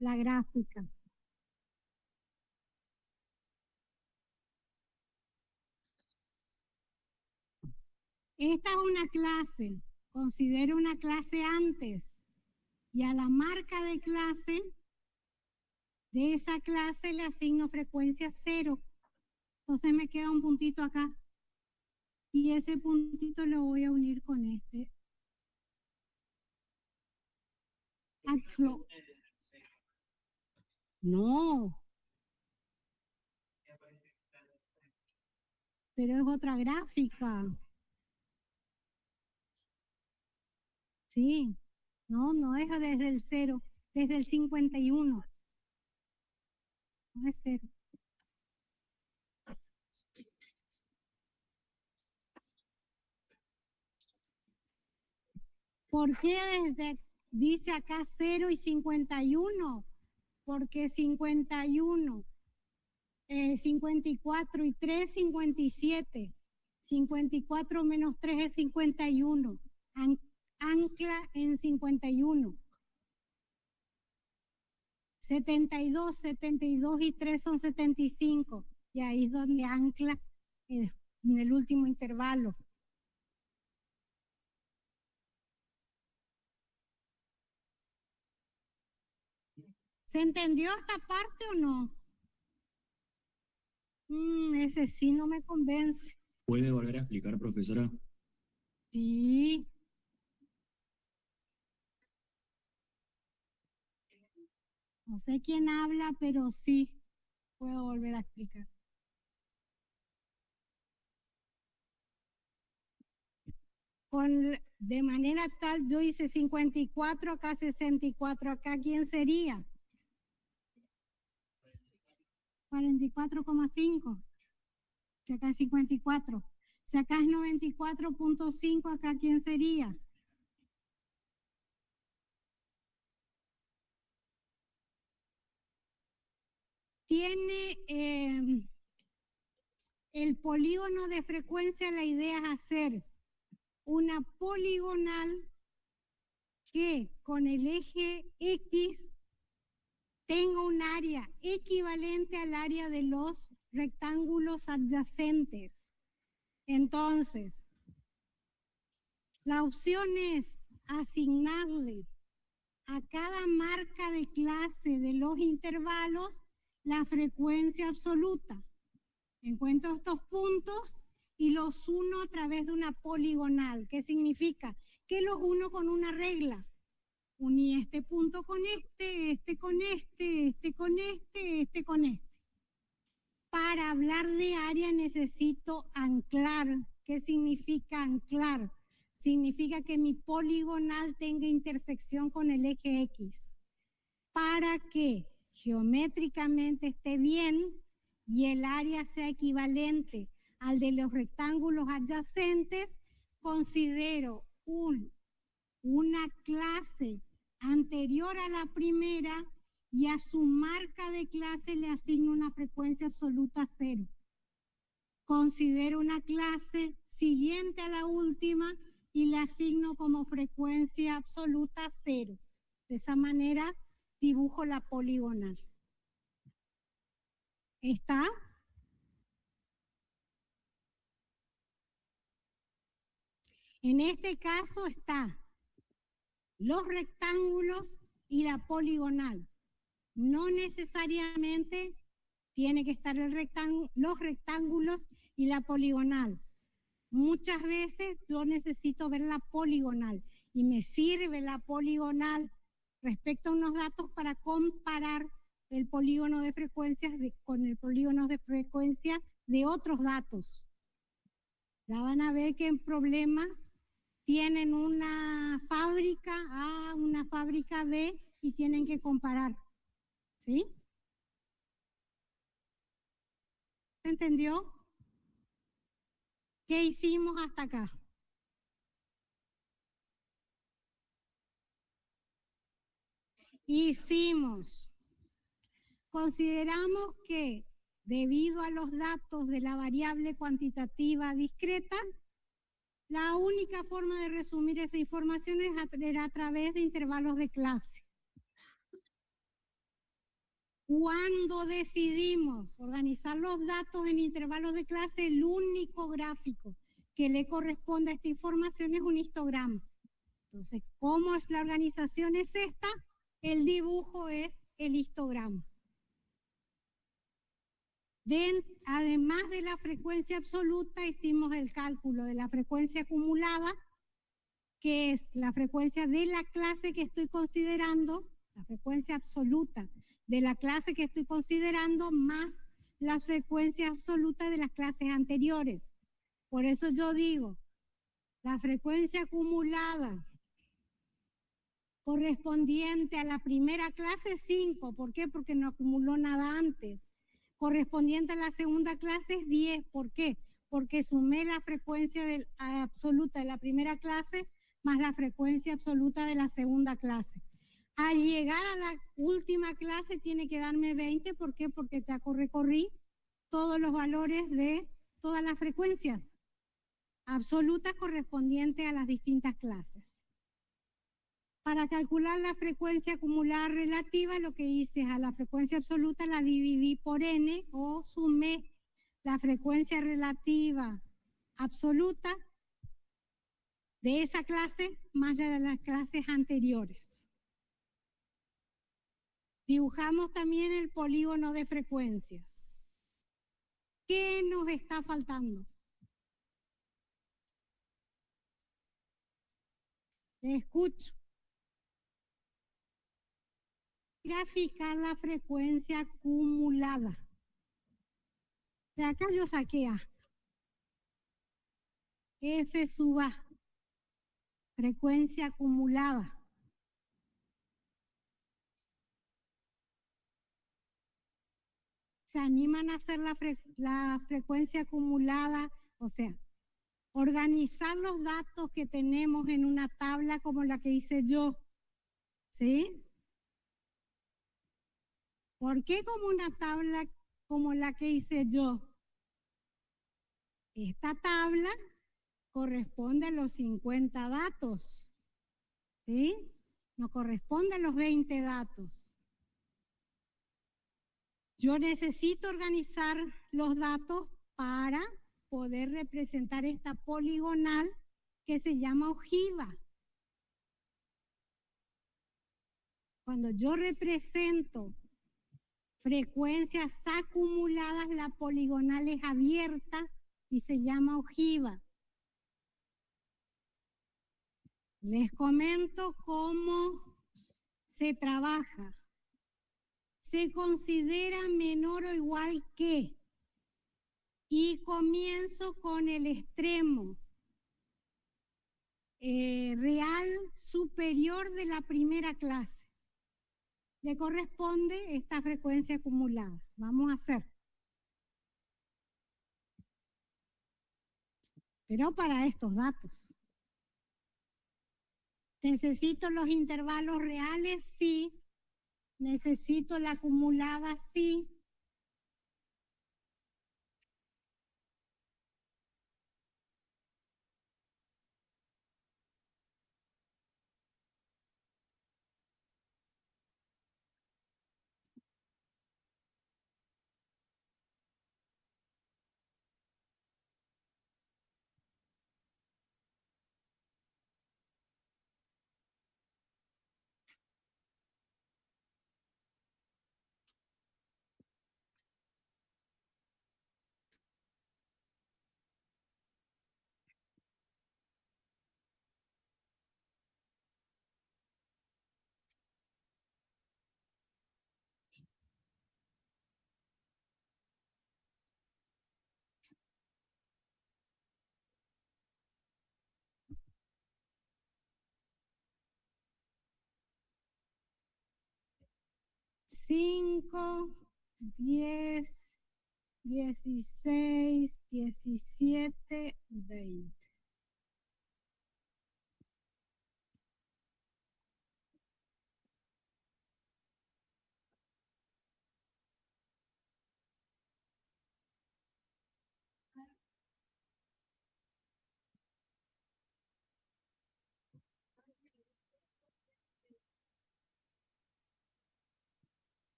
la gráfica. Esta es una clase, considero una clase antes, y a la marca de clase de esa clase le asigno frecuencia 0. Entonces me queda un puntito acá. Y ese puntito lo voy a unir con este. No. Pero es otra gráfica. Sí. No es desde el 0, desde el 51. No es 0. ¿Por qué dice acá 0 y 51? Porque 51, 54 y 3, 57. 54 menos 3 es 51. Ancla en 51. 72 y 3 son 75. Y ahí es donde ancla en el último intervalo. ¿Se entendió esta parte o no? Ese sí no me convence. ¿Puede volver a explicar, profesora? Sí. No sé quién habla, pero sí puedo volver a explicar. De manera tal, yo hice 54, acá 64, acá ¿quién sería? 44,5. Si acá es 54. Si acá es 94,5, acá ¿quién sería? Tiene el polígono de frecuencia, la idea es hacer una poligonal que con el eje X tenga un área equivalente al área de los rectángulos adyacentes. Entonces, la opción es asignarle a cada marca de clase de los intervalos la frecuencia absoluta. Encuentro estos puntos y los uno a través de una poligonal. ¿Qué significa? Que los uno con una regla. Uní este punto con este con este con este con este. Para hablar de área necesito anclar. ¿Qué significa anclar? Significa que mi poligonal tenga intersección con el eje X. Para que geométricamente esté bien y el área sea equivalente al de los rectángulos adyacentes, considero una clase anterior a la primera y a su marca de clase le asigno una frecuencia absoluta 0. Considero una clase siguiente a la última y le asigno como frecuencia absoluta 0. De esa manera dibujo la poligonal. ¿Está? En este caso está los rectángulos y la poligonal. No necesariamente tiene que estar los rectángulos y la poligonal. Muchas veces yo necesito ver la poligonal y me sirve la poligonal respecto a unos datos para comparar el polígono de frecuencias con el polígono de frecuencia de otros datos. Ya van a ver que en problemas tienen una fábrica A, una fábrica B y tienen que comparar. ¿Sí? ¿Se entendió? ¿Qué hicimos hasta acá? Consideramos que debido a los datos de la variable cuantitativa discreta, la única forma de resumir esa información era a través de intervalos de clase. Cuando decidimos organizar los datos en intervalos de clase, el único gráfico que le corresponde a esta información es un histograma. Entonces, ¿cómo es la organización? Es esta, el dibujo es el histograma. Además de la frecuencia absoluta, hicimos el cálculo de la frecuencia acumulada, que es la frecuencia de la clase que estoy considerando, la frecuencia absoluta de la clase que estoy considerando, más las frecuencias absolutas de las clases anteriores. Por eso yo digo, la frecuencia acumulada correspondiente a la primera clase es 5. ¿Por qué? Porque no acumuló nada antes. Correspondiente a la segunda clase es 10. ¿Por qué? Porque sumé la frecuencia absoluta de la primera clase más la frecuencia absoluta de la segunda clase. Al llegar a la última clase tiene que darme 20. ¿Por qué? Porque ya recorrí todos los valores de todas las frecuencias absolutas correspondientes a las distintas clases. Para calcular la frecuencia acumulada relativa, lo que hice es a la frecuencia absoluta la dividí por n o sumé la frecuencia relativa absoluta de esa clase más la de las clases anteriores. Dibujamos también el polígono de frecuencias. ¿Qué nos está faltando? Te escucho. Graficar la frecuencia acumulada. De acá yo saqué A. F sub A. Frecuencia acumulada. ¿Se animan a hacer la frecuencia acumulada? O sea, organizar los datos que tenemos en una tabla como la que hice yo. ¿Sí? ¿Por qué como una tabla como la que hice yo? Esta tabla corresponde a los 50 datos. ¿Sí? No corresponde a los 20 datos. Yo necesito organizar los datos para poder representar esta poligonal que se llama ojiva. Cuando yo represento frecuencias acumuladas, la poligonal es abierta y se llama ojiva. Les comento cómo se trabaja. Se considera menor o igual que, y comienzo con el extremo real superior de la primera clase. Le corresponde esta frecuencia acumulada. Vamos a hacer. Pero para estos datos. ¿Necesito los intervalos reales? Sí. ¿Necesito la acumulada? Sí. Cinco, 10, 16, 17, 20.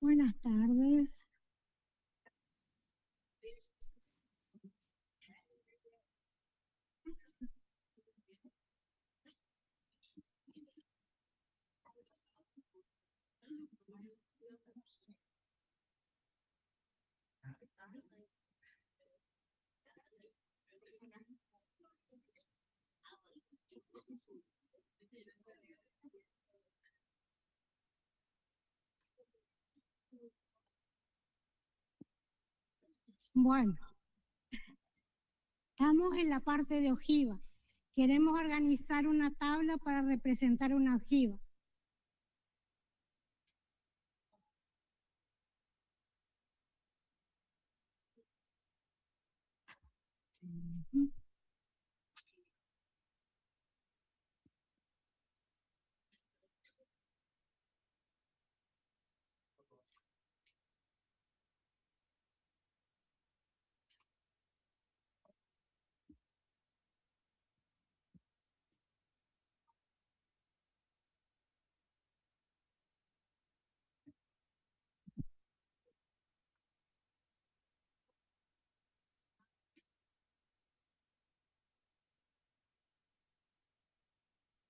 Buenas tardes. Bueno, estamos en la parte de ojivas. Queremos organizar una tabla para representar una ojiva.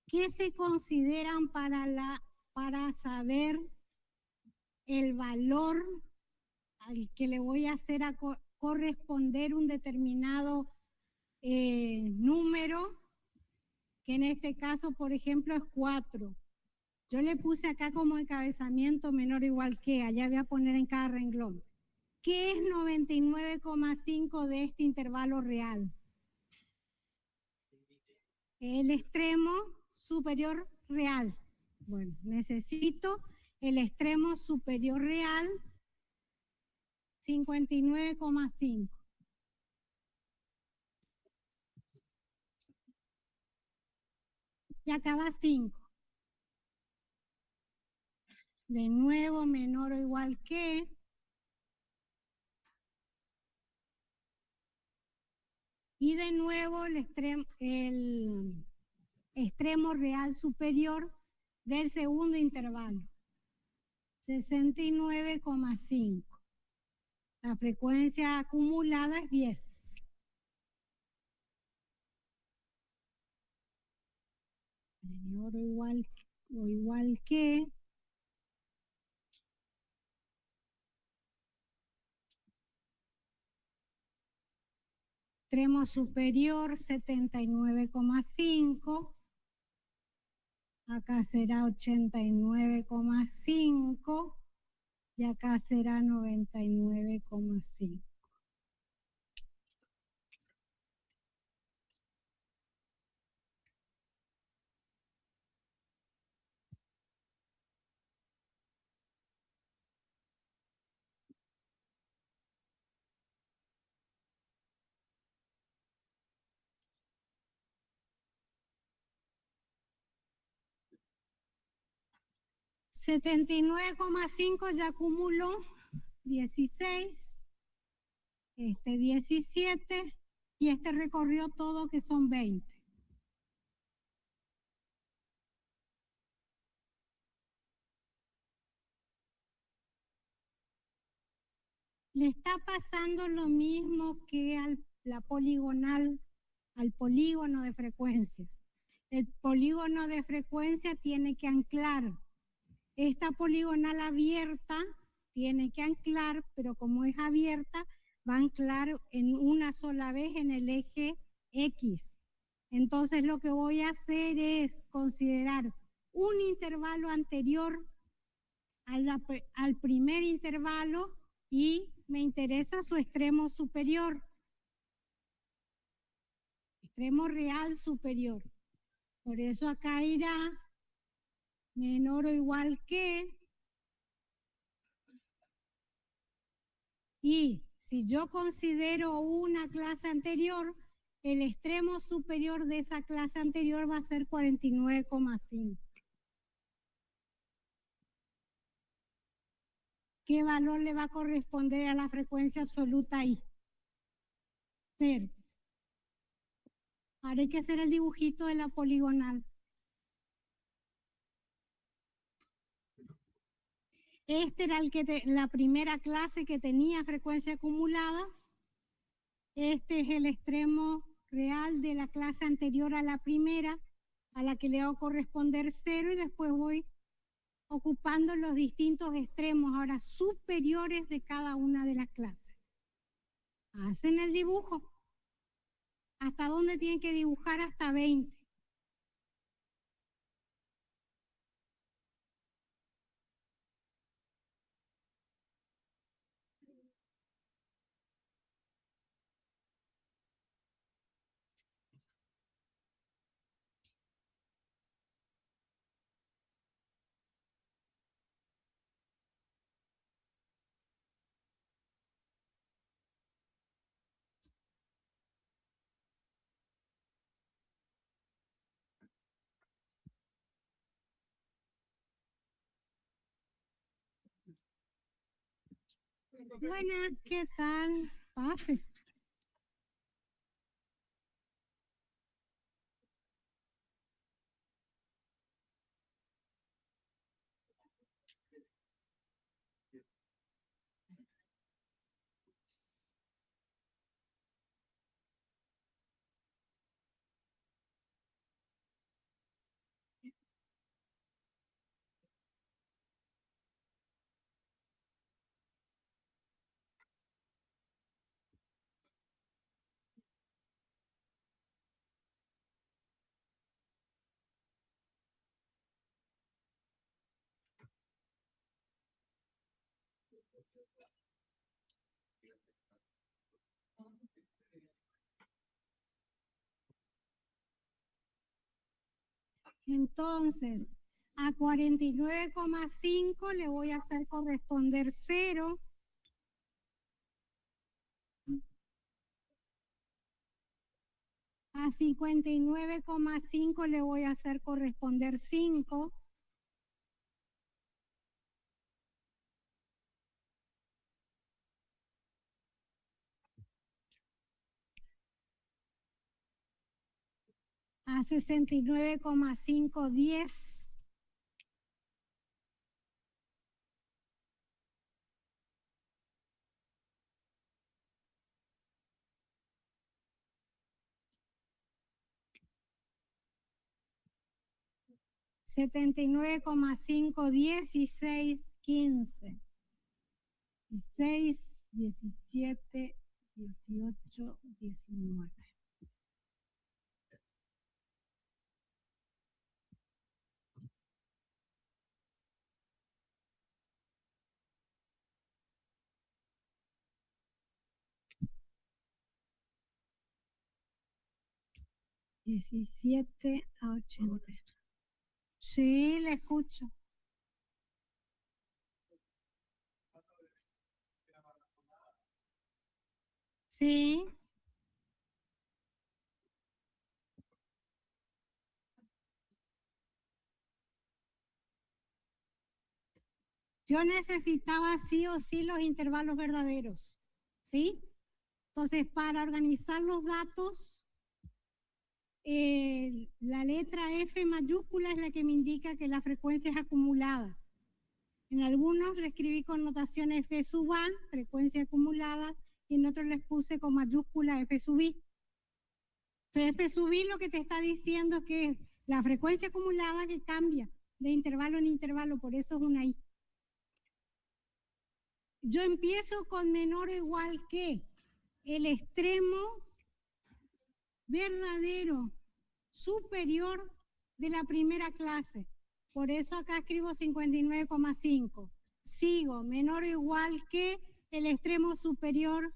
¿Qué se consideran para saber el valor al que le voy a hacer corresponder un determinado número, que en este caso, por ejemplo, es 4? Yo le puse acá como encabezamiento menor o igual que, allá voy a poner en cada renglón. ¿Qué es 99,5 de este intervalo real? El extremo superior real. Bueno, necesito el extremo superior real, 59,5. Y acá va 5. De nuevo, menor o igual que. Y de nuevo el extremo real superior del segundo intervalo, 69,5. La frecuencia acumulada es 10. Menor o igual que. Extremo superior 79,5. Acá será 89,5 y acá será 99,5. $79,5 ya acumuló 16, este 17 y este recorrió todo que son 20. Le está pasando lo mismo que la poligonal, al polígono de frecuencia. El polígono de frecuencia tiene que anclar. Esta poligonal abierta tiene que anclar, pero como es abierta, va a anclar en una sola vez en el eje X. Entonces lo que voy a hacer es considerar un intervalo anterior al primer intervalo y me interesa su extremo superior, extremo real superior. Por eso acá irá menor o igual que. Y si yo considero una clase anterior, el extremo superior de esa clase anterior va a ser 49,5. ¿Qué valor le va a corresponder a la frecuencia absoluta ahí? 0. Ahora hay que hacer el dibujito de la poligonal. Este era la primera clase que tenía frecuencia acumulada. Este es el extremo real de la clase anterior a la primera, a la que le va a corresponder 0, y después voy ocupando los distintos extremos ahora superiores de cada una de las clases. Hacen el dibujo. ¿Hasta dónde tienen que dibujar? Hasta 20. Buenas, ¿qué tal? Pase. Entonces, a 49,5 le voy a hacer corresponder 0. A 59,5 le voy a hacer corresponder 5. A 69,5, 10. Setenta y 79,5, 16, 15. 16, 17, 18, 19. $17 a 80. Sí, le escucho. Sí. Yo necesitaba sí o sí los intervalos verdaderos, ¿sí? Entonces, para organizar los datos, la letra F mayúscula es la que me indica que la frecuencia es acumulada. En algunos le escribí con notación F sub A, frecuencia acumulada, y en otros les puse con mayúscula F sub I. F sub I lo que te está diciendo es que la frecuencia acumulada que cambia de intervalo en intervalo, por eso es una I. Yo empiezo con menor o igual que el extremo verdadero superior de la primera clase. Por eso acá escribo 59,5. Sigo menor o igual que el extremo superior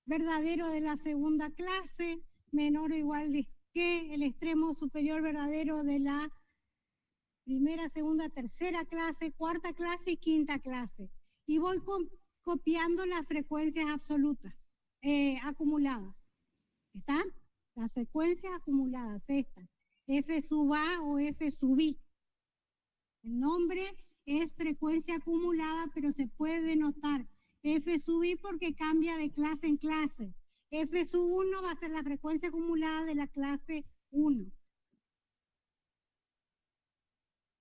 verdadero de la segunda clase, menor o igual que el extremo superior verdadero de la primera, segunda, tercera clase, cuarta clase y quinta clase. Y voy copiando las frecuencias absolutas, acumuladas. ¿Están? Las frecuencias acumuladas, estas. F sub A o F sub I. El nombre es frecuencia acumulada, pero se puede denotar F sub I porque cambia de clase en clase. F sub 1 va a ser la frecuencia acumulada de la clase 1.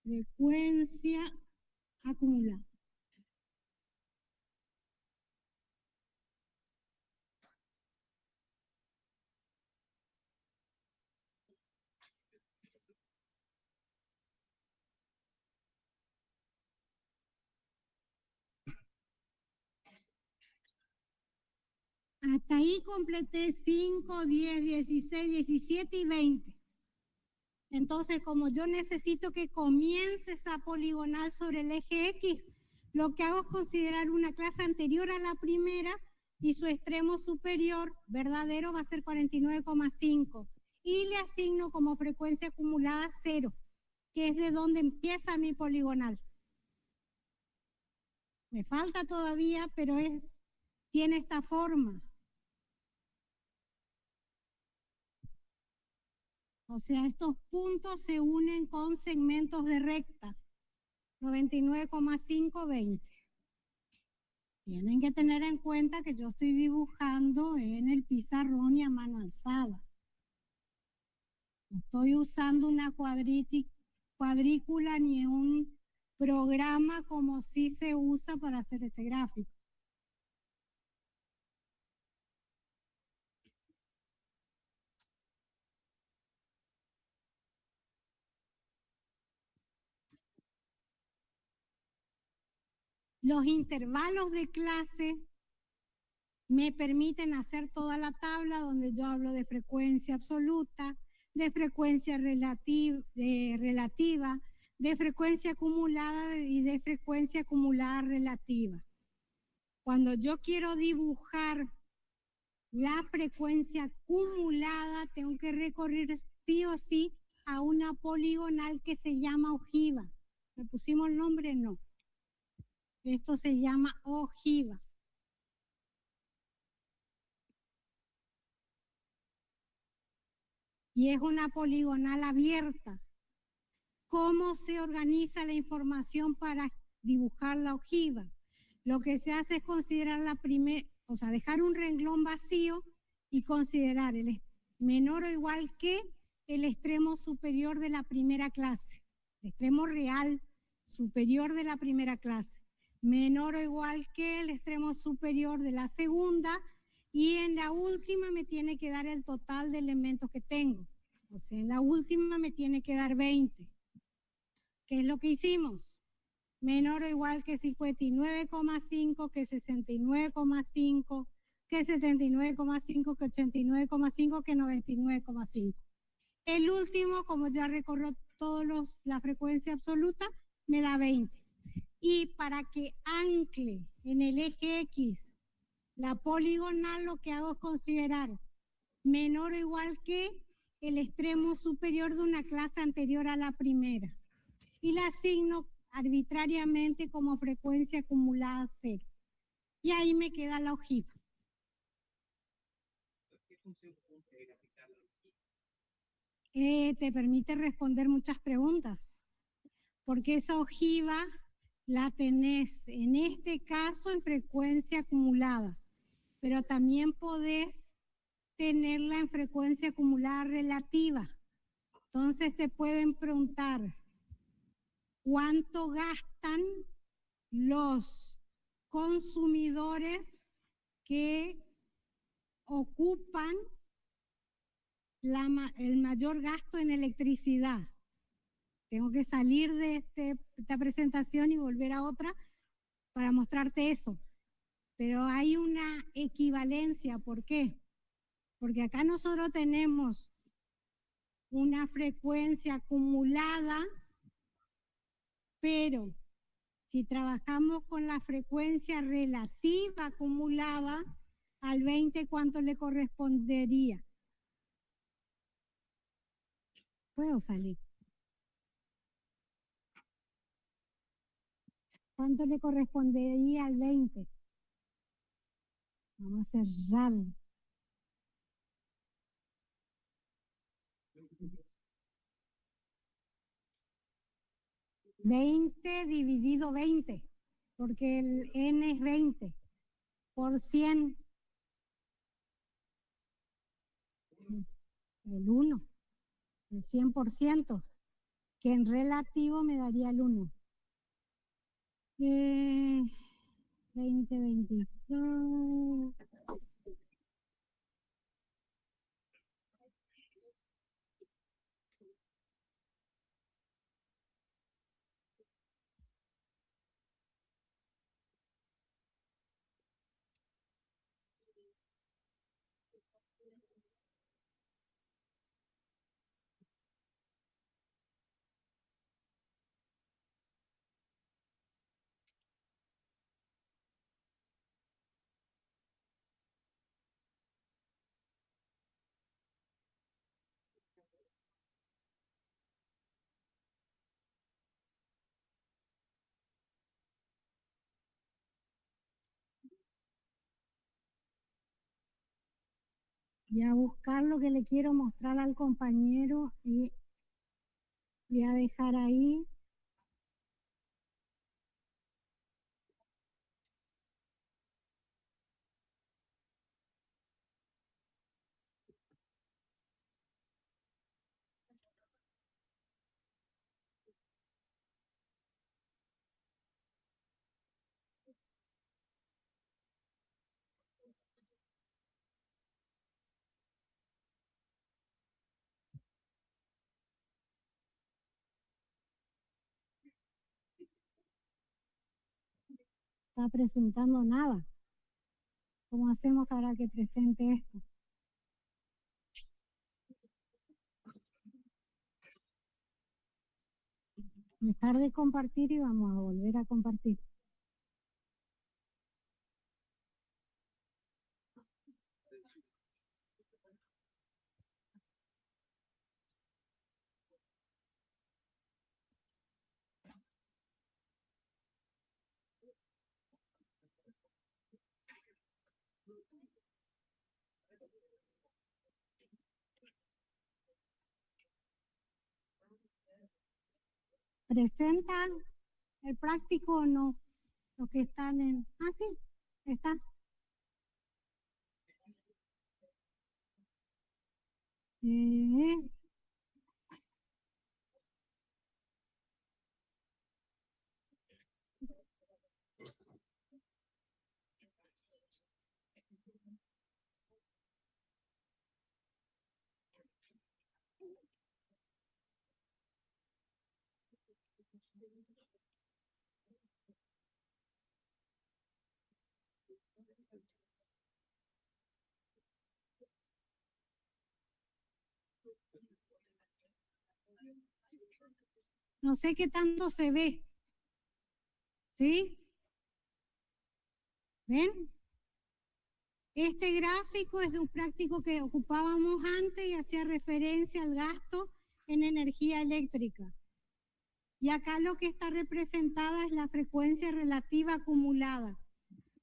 Frecuencia acumulada. Hasta ahí completé 5, 10, 16, 17 y 20. Entonces, como yo necesito que comience esa poligonal sobre el eje X, lo que hago es considerar una clase anterior a la primera y su extremo superior verdadero va a ser 49,5 y le asigno como frecuencia acumulada 0, que es de donde empieza mi poligonal. Me falta todavía, pero tiene esta forma. O sea, estos puntos se unen con segmentos de recta. 99,5, 20. Tienen que tener en cuenta que yo estoy dibujando en el pizarrón y a mano alzada. No estoy usando una cuadrícula ni un programa como sí se usa para hacer ese gráfico. Los intervalos de clase me permiten hacer toda la tabla donde yo hablo de frecuencia absoluta, de frecuencia relativa, de frecuencia acumulada y de frecuencia acumulada relativa. Cuando yo quiero dibujar la frecuencia acumulada, tengo que recorrer sí o sí a una poligonal que se llama ojiva. ¿Le pusimos el nombre? No. Esto se llama ojiva. Y es una poligonal abierta. ¿Cómo se organiza la información para dibujar la ojiva? Lo que se hace es considerar dejar un renglón vacío y considerar el menor o igual que el extremo superior de la primera clase, el extremo real superior de la primera clase, menor o igual que el extremo superior de la segunda, y en la última me tiene que dar el total de elementos que tengo. O sea, en la última me tiene que dar 20. ¿Qué es lo que hicimos? Menor o igual que 59,5, que 69,5, que 79,5, que 89,5, que 99,5. El último, como ya recorrió la frecuencia absoluta, me da 20. Y para que ancle en el eje X la poligonal, lo que hago es considerar menor o igual que el extremo superior de una clase anterior a la primera. Y la asigno arbitrariamente como frecuencia acumulada 0. Y ahí me queda la ojiva. ¿Qué función cumple aplicar la ojiva? Te permite responder muchas preguntas, porque esa ojiva la tenés en este caso en frecuencia acumulada, pero también podés tenerla en frecuencia acumulada relativa. Entonces te pueden preguntar cuánto gastan los consumidores que ocupan el mayor gasto en electricidad. Tengo que salir de esta presentación y volver a otra para mostrarte eso. Pero hay una equivalencia. ¿Por qué? Porque acá nosotros tenemos una frecuencia acumulada, pero si trabajamos con la frecuencia relativa acumulada, al 20, ¿cuánto le correspondería? Puedo salir. ¿Cuánto le correspondería al 20? Vamos a cerrar. 20 dividido 20, porque el n es 20 por 100. El 1, el 100%, que en relativo me daría el 1. 20, 25. Voy a buscar lo que le quiero mostrar al compañero y voy a dejar ahí. Está presentando nada. ¿Cómo hacemos para que presente esto? Dejar de compartir y vamos a volver a compartir. ¿Presenta el práctico o no? Los que están en... Ah, sí, está. No sé qué tanto se ve. ¿Sí? ¿Ven? Este gráfico es de un práctico que ocupábamos antes y hacía referencia al gasto en energía eléctrica. Y acá lo que está representada es la frecuencia relativa acumulada.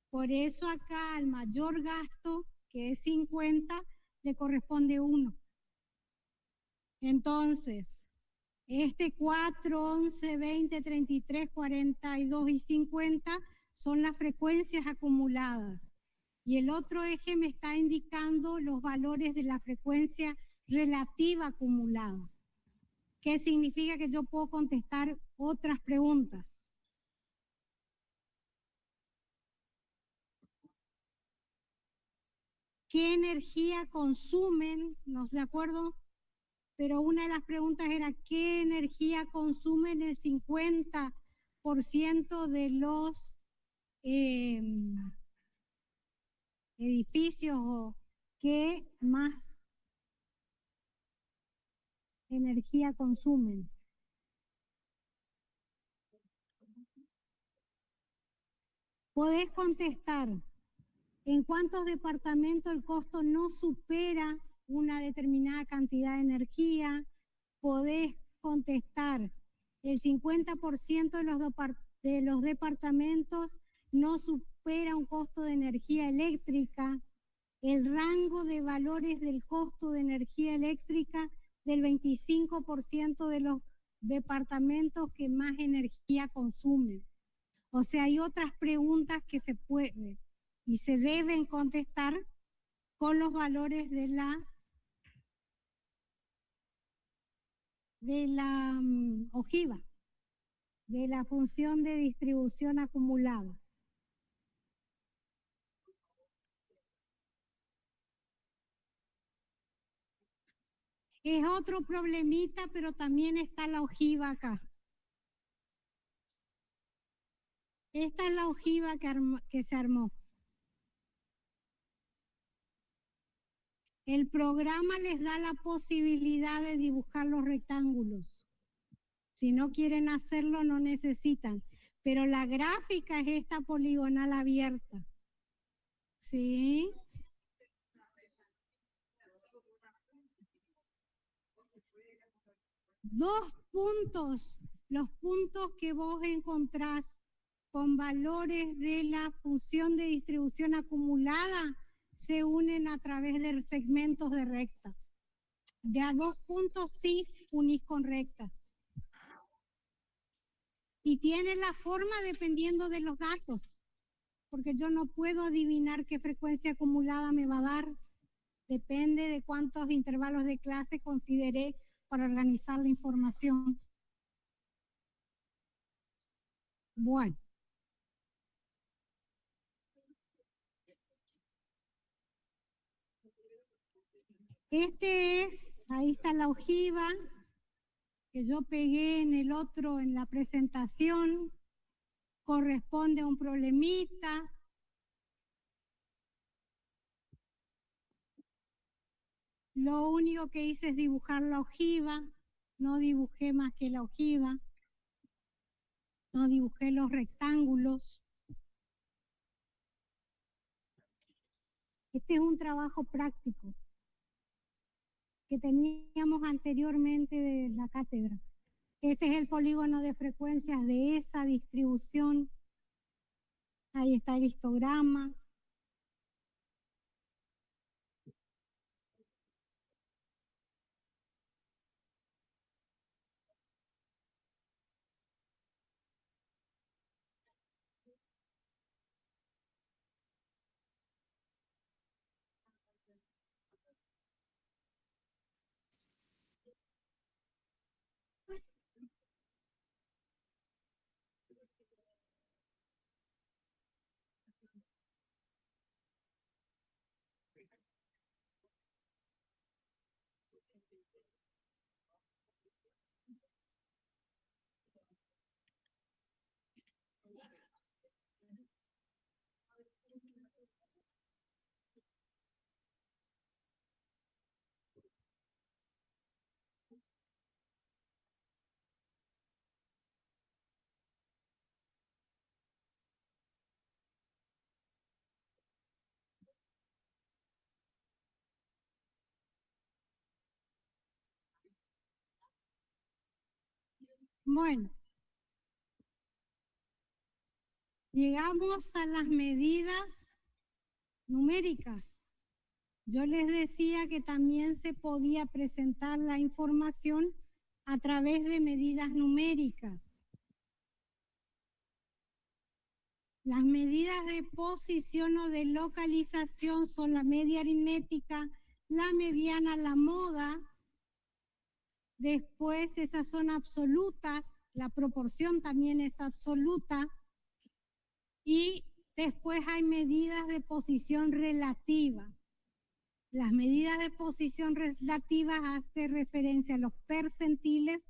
Por eso acá al mayor gasto, que es 50, le corresponde 1. Entonces, este 4, 11, 20, 33, 42 y 50 son las frecuencias acumuladas. Y el otro eje me está indicando los valores de la frecuencia relativa acumulada. ¿Qué significa? Que yo puedo contestar otras preguntas. ¿Qué energía consumen? No me acuerdo, pero una de las preguntas era ¿qué energía consumen el 50% de los edificios o qué más energía consumen? Podés contestar en cuántos departamentos el costo no supera una determinada cantidad de energía. Podés contestar el 50% de los departamentos no supera un costo de energía eléctrica. El rango de valores del costo de energía eléctrica del 25% de los departamentos que más energía consumen. O sea, hay otras preguntas que se pueden y se deben contestar con los valores de la ojiva, de la función de distribución acumulada. Es otro problemita, pero también está la ojiva acá. Esta es la ojiva que se armó. El programa les da la posibilidad de dibujar los rectángulos. Si no quieren hacerlo, no necesitan. Pero la gráfica es esta poligonal abierta. ¿Sí? Dos puntos, los puntos que vos encontrás con valores de la función de distribución acumulada se unen a través de segmentos de rectas. De a 2 puntos sí unís con rectas. Y tiene la forma dependiendo de los datos, porque yo no puedo adivinar qué frecuencia acumulada me va a dar. Depende de cuántos intervalos de clase consideré para organizar la información. Bueno. Ahí está la ojiva que yo pegué en el otro, en la presentación. Corresponde a un problemita. Lo único que hice es dibujar la ojiva. No dibujé más que la ojiva. No dibujé los rectángulos. Este es un trabajo práctico que teníamos anteriormente de la cátedra. Este es el polígono de frecuencias de esa distribución. Ahí está el histograma. Bueno, llegamos a las medidas numéricas. Yo les decía que también se podía presentar la información a través de medidas numéricas. Las medidas de posición o de localización son la media aritmética, la mediana, la moda. Después esas son absolutas, la proporción también es absoluta. Y después hay medidas de posición relativa. Las medidas de posición relativa hacen referencia a los percentiles